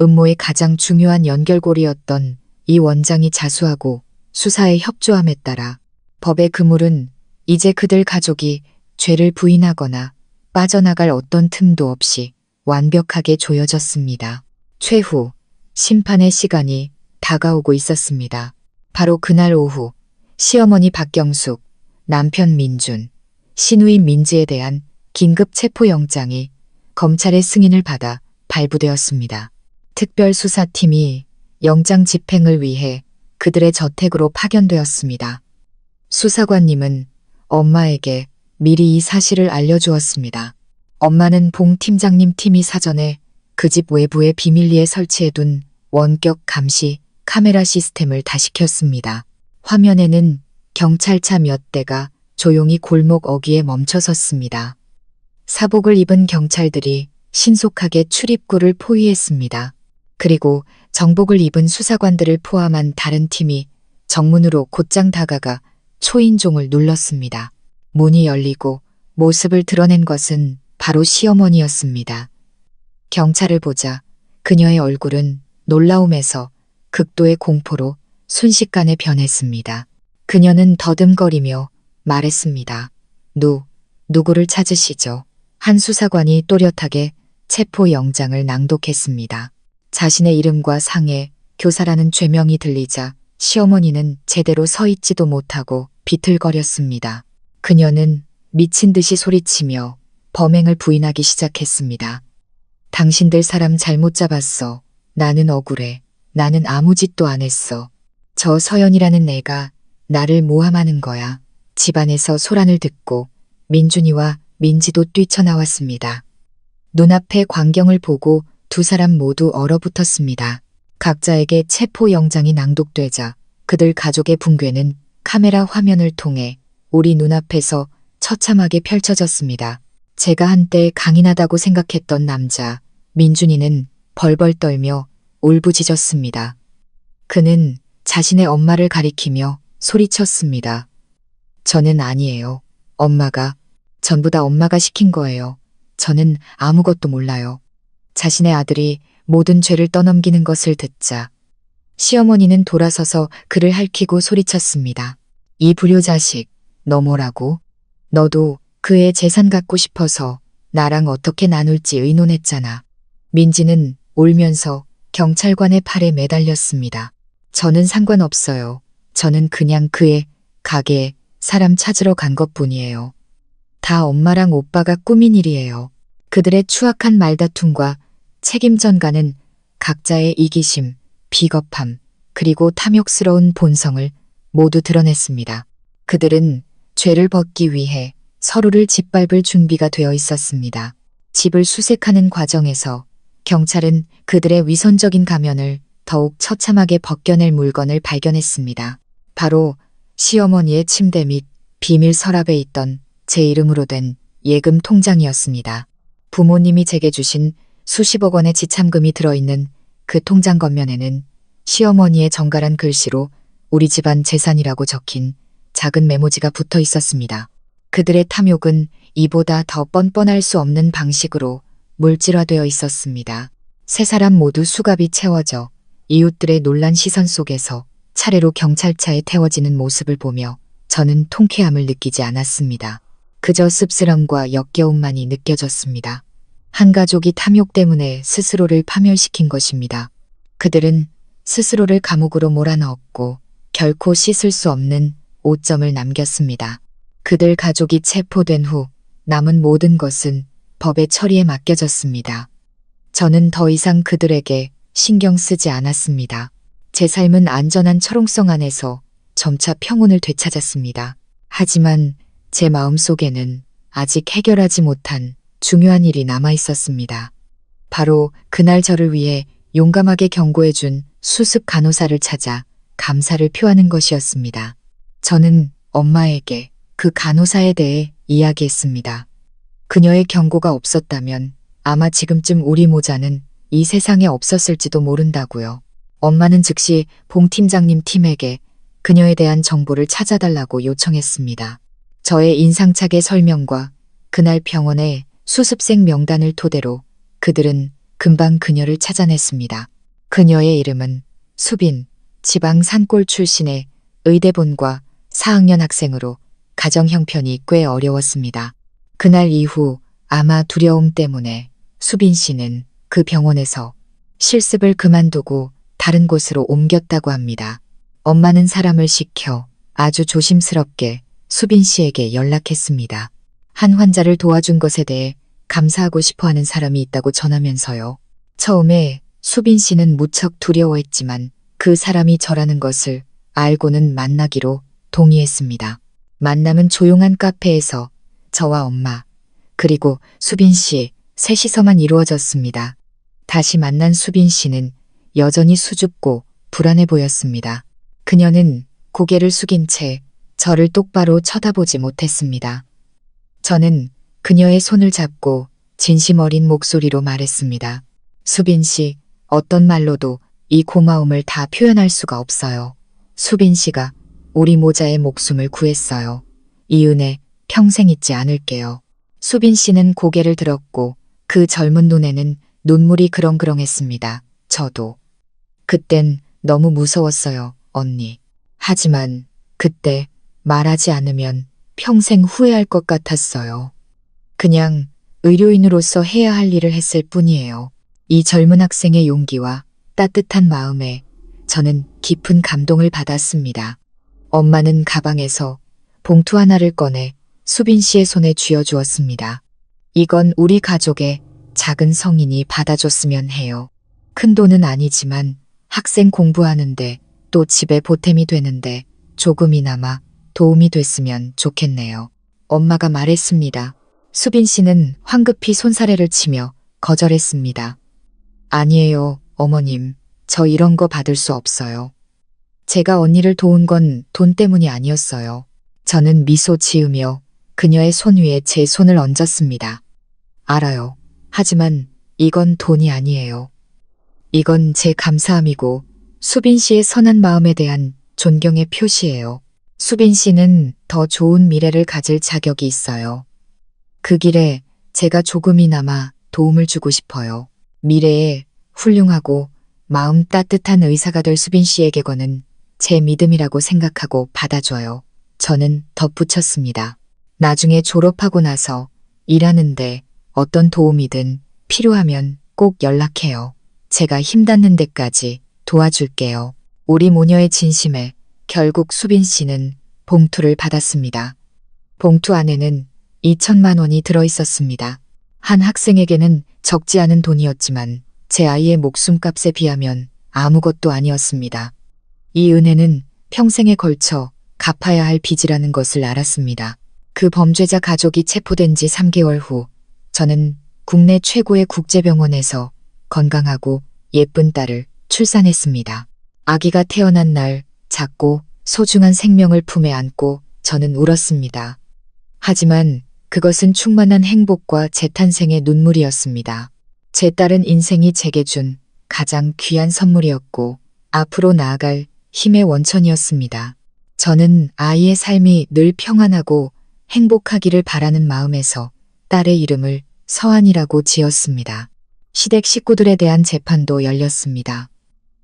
음모의 가장 중요한 연결고리였던 이 원장이 자수하고 수사에 협조함에 따라 법의 그물은 이제 그들 가족이 죄를 부인하거나 빠져나갈 어떤 틈도 없이 완벽하게 조여졌습니다. 최후 심판의 시간이 다가오고 있었습니다. 바로 그날 오후 시어머니 박경숙, 남편 민준, 시누인 민지에 대한 긴급 체포영장이 검찰의 승인을 받아 발부되었습니다. 특별수사팀이 영장 집행을 위해 그들의 저택으로 파견되었습니다. 수사관님은 엄마에게 미리 이 사실을 알려주었습니다. 엄마는 봉 팀장님 팀이 사전에 그 집 외부에 비밀리에 설치해둔 원격 감시 카메라 시스템을 다시 켰습니다. 화면에는 경찰차 몇 대가 조용히 골목 어귀에 멈춰섰습니다. 사복을 입은 경찰들이 신속하게 출입구를 포위했습니다. 그리고 정복을 입은 수사관들을 포함한 다른 팀이 정문으로 곧장 다가가 초인종을 눌렀습니다. 문이 열리고 모습을 드러낸 것은 바로 시어머니였습니다. 경찰을 보자 그녀의 얼굴은 놀라움에서 극도의 공포로 순식간에 변했습니다. 그녀는 더듬거리며 말했습니다. 누구를 찾으시죠? 한 수사관이 또렷하게 체포 영장을 낭독했습니다. 자신의 이름과 상에 교사라는 죄명이 들리자 시어머니는 제대로 서 있지도 못하고 비틀거렸습니다. 그녀는 미친 듯이 소리치며 범행을 부인하기 시작했습니다. 당신들 사람 잘못 잡았어. 나는 억울해. 나는 아무 짓도 안 했어. 저 서연이라는 애가 나를 모함하는 거야. 집안에서 소란을 듣고 민준이와 민지도 뛰쳐나왔습니다. 눈앞의 광경을 보고 두 사람 모두 얼어붙었습니다. 각자에게 체포영장이 낭독되자 그들 가족의 붕괴는 카메라 화면을 통해 우리 눈앞에서 처참하게 펼쳐졌습니다. 제가 한때 강인하다고 생각했던 남자 민준이는 벌벌 떨며 울부짖었습니다. 그는 자신의 엄마를 가리키며 소리쳤습니다. 저는 아니에요. 전부 다 엄마가 시킨 거예요. 저는 아무것도 몰라요. 자신의 아들이 모든 죄를 떠넘기는 것을 듣자 시어머니는 돌아서서 그를 핥히고 소리쳤습니다. 이 불효자식, 너 뭐라고? 너도 그 애 재산 갖고 싶어서 나랑 어떻게 나눌지 의논했잖아. 민지는 울면서 경찰관의 팔에 매달렸습니다. 저는 상관없어요. 저는 그냥 그의 가게에 사람 찾으러 간 것뿐이에요. 다 엄마랑 오빠가 꾸민 일이에요. 그들의 추악한 말다툼과 책임전가는 각자의 이기심, 비겁함, 그리고 탐욕스러운 본성을 모두 드러냈습니다. 그들은 죄를 벗기 위해 서로를 짓밟을 준비가 되어 있었습니다. 집을 수색하는 과정에서 경찰은 그들의 위선적인 가면을 더욱 처참하게 벗겨낼 물건을 발견했습니다. 바로 시어머니의 침대 및 비밀 서랍에 있던 제 이름으로 된 예금 통장이었습니다. 부모님이 제게 주신 수십억 원의 지참금이 들어있는 그 통장 겉면에는 시어머니의 정갈한 글씨로 우리 집안 재산이라고 적힌 작은 메모지가 붙어 있었습니다. 그들의 탐욕은 이보다 더 뻔뻔할 수 없는 방식으로 물질화되어 있었습니다. 세 사람 모두 수갑이 채워져 이웃들의 놀란 시선 속에서 차례로 경찰차에 태워지는 모습을 보며 저는 통쾌함을 느끼지 않았습니다. 그저 씁쓸함과 역겨움만이 느껴졌습니다. 한 가족이 탐욕 때문에 스스로를 파멸시킨 것입니다. 그들은 스스로를 감옥으로 몰아넣었고 결코 씻을 수 없는 오점을 남겼습니다. 그들 가족이 체포된 후 남은 모든 것은 법의 처리에 맡겨졌습니다. 저는 더 이상 그들에게 신경 쓰지 않았습니다. 제 삶은 안전한 철옹성 안에서 점차 평온을 되찾았습니다. 하지만 제 마음속에는 아직 해결하지 못한 중요한 일이 남아 있었습니다. 바로 그날 저를 위해 용감하게 경고해준 수습 간호사를 찾아 감사를 표하는 것이었습니다. 저는 엄마에게 그 간호사에 대해 이야기했습니다. 그녀의 경고가 없었다면 아마 지금쯤 우리 모자는 이 세상에 없었을지도 모른다고요. 엄마는 즉시 봉 팀장님 팀에게 그녀에 대한 정보를 찾아달라고 요청했습니다. 저의 인상착의 설명과 그날 병원의 수습생 명단을 토대로 그들은 금방 그녀를 찾아냈습니다. 그녀의 이름은 수빈, 지방 산골 출신의 의대본과 4학년 학생으로 가정 형편이 꽤 어려웠습니다. 그날 이후 아마 두려움 때문에 수빈 씨는 그 병원에서 실습을 그만두고 다른 곳으로 옮겼다고 합니다. 엄마는 사람을 시켜 아주 조심스럽게 수빈 씨에게 연락했습니다. 한 환자를 도와준 것에 대해 감사하고 싶어 하는 사람이 있다고 전하면서요. 처음에 수빈 씨는 무척 두려워했지만 그 사람이 저라는 것을 알고는 만나기로 동의했습니다. 만남은 조용한 카페에서 저와 엄마, 그리고 수빈 씨 셋이서만 이루어졌습니다. 다시 만난 수빈 씨는 여전히 수줍고 불안해 보였습니다. 그녀는 고개를 숙인 채 저를 똑바로 쳐다보지 못했습니다. 저는 그녀의 손을 잡고 진심 어린 목소리로 말했습니다. 수빈 씨, 어떤 말로도 이 고마움을 다 표현할 수가 없어요. 수빈 씨가 우리 모자의 목숨을 구했어요. 이 은혜 평생 잊지 않을게요. 수빈 씨는 고개를 들었고 그 젊은 눈에는 눈물이 그렁그렁했습니다. 저도. 그땐 너무 무서웠어요, 언니. 하지만 그때 말하지 않으면 평생 후회할 것 같았어요. 그냥 의료인으로서 해야 할 일을 했을 뿐이에요. 이 젊은 학생의 용기와 따뜻한 마음에 저는 깊은 감동을 받았습니다. 엄마는 가방에서 봉투 하나를 꺼내 수빈 씨의 손에 쥐어주었습니다. 이건 우리 가족의 작은 성인이 받아줬으면 해요. 큰 돈은 아니지만 학생 공부하는데 또 집에 보탬이 되는데 조금이나마 도움이 됐으면 좋겠네요. 엄마가 말했습니다. 수빈 씨는 황급히 손사래를 치며 거절했습니다. 아니에요, 어머님. 저 이런 거 받을 수 없어요. 제가 언니를 도운 건 돈 때문이 아니었어요. 저는 미소 지으며 그녀의 손 위에 제 손을 얹었습니다. 알아요. 하지만 이건 돈이 아니에요. 이건 제 감사함이고 수빈 씨의 선한 마음에 대한 존경의 표시예요. 수빈 씨는 더 좋은 미래를 가질 자격이 있어요. 그 길에 제가 조금이나마 도움을 주고 싶어요. 미래에 훌륭하고 마음 따뜻한 의사가 될 수빈 씨에게 거는 제 믿음이라고 생각하고 받아줘요. 저는 덧붙였습니다. 나중에 졸업하고 나서 일하는데 어떤 도움이든 필요하면 꼭 연락해요. 제가 힘닿는 데까지 도와줄게요. 우리 모녀의 진심에 결국 수빈 씨는 봉투를 받았습니다. 봉투 안에는 2천만 원이 들어있었습니다. 한 학생에게는 적지 않은 돈이었지만 제 아이의 목숨값에 비하면 아무것도 아니었습니다. 이 은혜는 평생에 걸쳐 갚아야 할 빚이라는 것을 알았습니다. 그 범죄자 가족이 체포된 지 3개월 후 저는 국내 최고의 국제병원에서 건강하고 예쁜 딸을 출산했습니다. 아기가 태어난 날 작고 소중한 생명을 품에 안고 저는 울었습니다. 하지만 그것은 충만한 행복과 재탄생의 눈물이었습니다. 제 딸은 인생이 제게 준 가장 귀한 선물이었고 앞으로 나아갈 힘의 원천이었습니다. 저는 아이의 삶이 늘 평안하고 행복하기를 바라는 마음에서 딸의 이름을 서한이라고 지었습니다. 시댁 식구들에 대한 재판도 열렸습니다.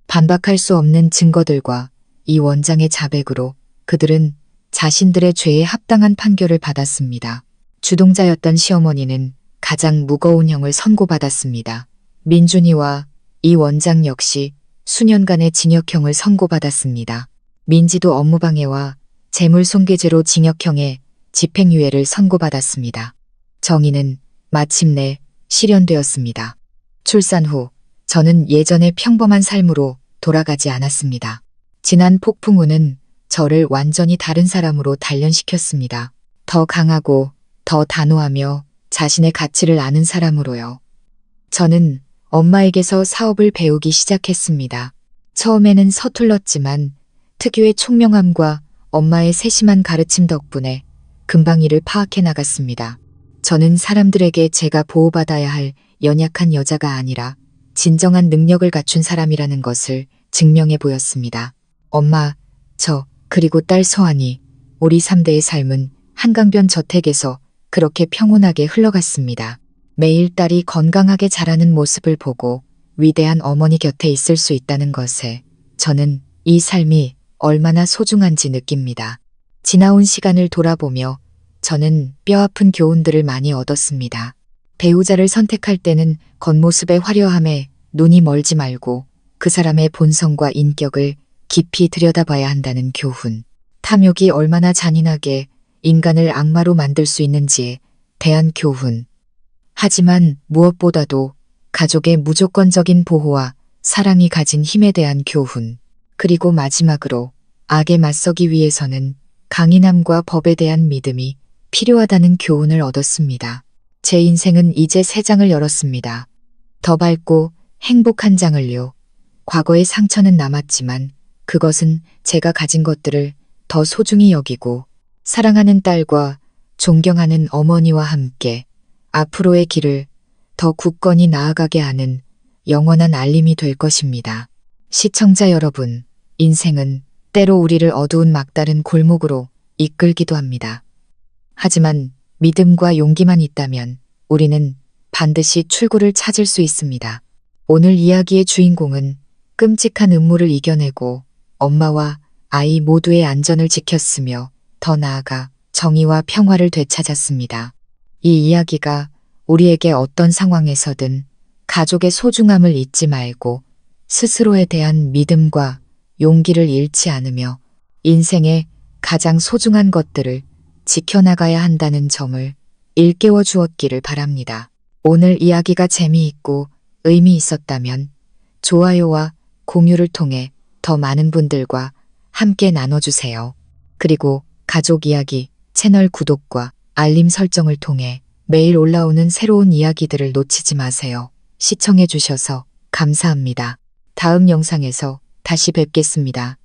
반박할 수 없는 증거들과 이 원장의 자백으로 그들은 자신들의 죄에 합당한 판결을 받았습니다. 주동자였던 시어머니는 가장 무거운 형을 선고받았습니다. 민준이와 이 원장 역시 수년간의 징역형을 선고받았습니다. 민지도 업무방해와 재물손괴죄로 징역형에 집행유예를 선고받았습니다. 정의는 마침내 실현되었습니다. 출산 후 저는 예전의 평범한 삶으로 돌아가지 않았습니다. 지난 폭풍우는 저를 완전히 다른 사람으로 단련시켰습니다. 더 강하고 더 단호하며 자신의 가치를 아는 사람으로요. 저는 엄마에게서 사업을 배우기 시작했습니다. 처음에는 서툴렀지만 특유의 총명함과 엄마의 세심한 가르침 덕분에 금방 이를 파악해 나갔습니다. 저는 사람들에게 제가 보호받아야 할 연약한 여자가 아니라 진정한 능력을 갖춘 사람이라는 것을 증명해 보였습니다. 엄마, 저, 그리고 딸 서한이, 우리 3대의 삶은 한강변 저택에서 그렇게 평온하게 흘러갔습니다. 매일 딸이 건강하게 자라는 모습을 보고 위대한 어머니 곁에 있을 수 있다는 것에 저는 이 삶이 얼마나 소중한지 느낍니다. 지나온 시간을 돌아보며 저는 뼈아픈 교훈들을 많이 얻었습니다. 배우자를 선택할 때는 겉모습의 화려함에 눈이 멀지 말고 그 사람의 본성과 인격을 깊이 들여다봐야 한다는 교훈. 탐욕이 얼마나 잔인하게 인간을 악마로 만들 수 있는지에 대한 교훈. 하지만 무엇보다도 가족의 무조건적인 보호와 사랑이 가진 힘에 대한 교훈. 그리고 마지막으로 악에 맞서기 위해서는 강인함과 법에 대한 믿음이 필요하다는 교훈을 얻었습니다. 제 인생은 이제 새 장을 열었습니다. 더 밝고 행복한 장을요. 과거의 상처는 남았지만 그것은 제가 가진 것들을 더 소중히 여기고 사랑하는 딸과 존경하는 어머니와 함께 앞으로의 길을 더 굳건히 나아가게 하는 영원한 알림이 될 것입니다. 시청자 여러분, 인생은 때로 우리를 어두운 막다른 골목으로 이끌기도 합니다. 하지만 믿음과 용기만 있다면 우리는 반드시 출구를 찾을 수 있습니다. 오늘 이야기의 주인공은 끔찍한 음모를 이겨내고 엄마와 아이 모두의 안전을 지켰으며 더 나아가 정의와 평화를 되찾았습니다. 이 이야기가 우리에게 어떤 상황에서든 가족의 소중함을 잊지 말고 스스로에 대한 믿음과 용기를 잃지 않으며 인생의 가장 소중한 것들을 지켜나가야 한다는 점을 일깨워 주었기를 바랍니다. 오늘 이야기가 재미있고 의미 있었다면 좋아요와 공유를 통해 더 많은 분들과 함께 나눠주세요. 그리고 가족 이야기 채널 구독과 알림 설정을 통해 매일 올라오는 새로운 이야기들을 놓치지 마세요. 시청해 주셔서 감사합니다. 다음 영상에서 다시 뵙겠습니다.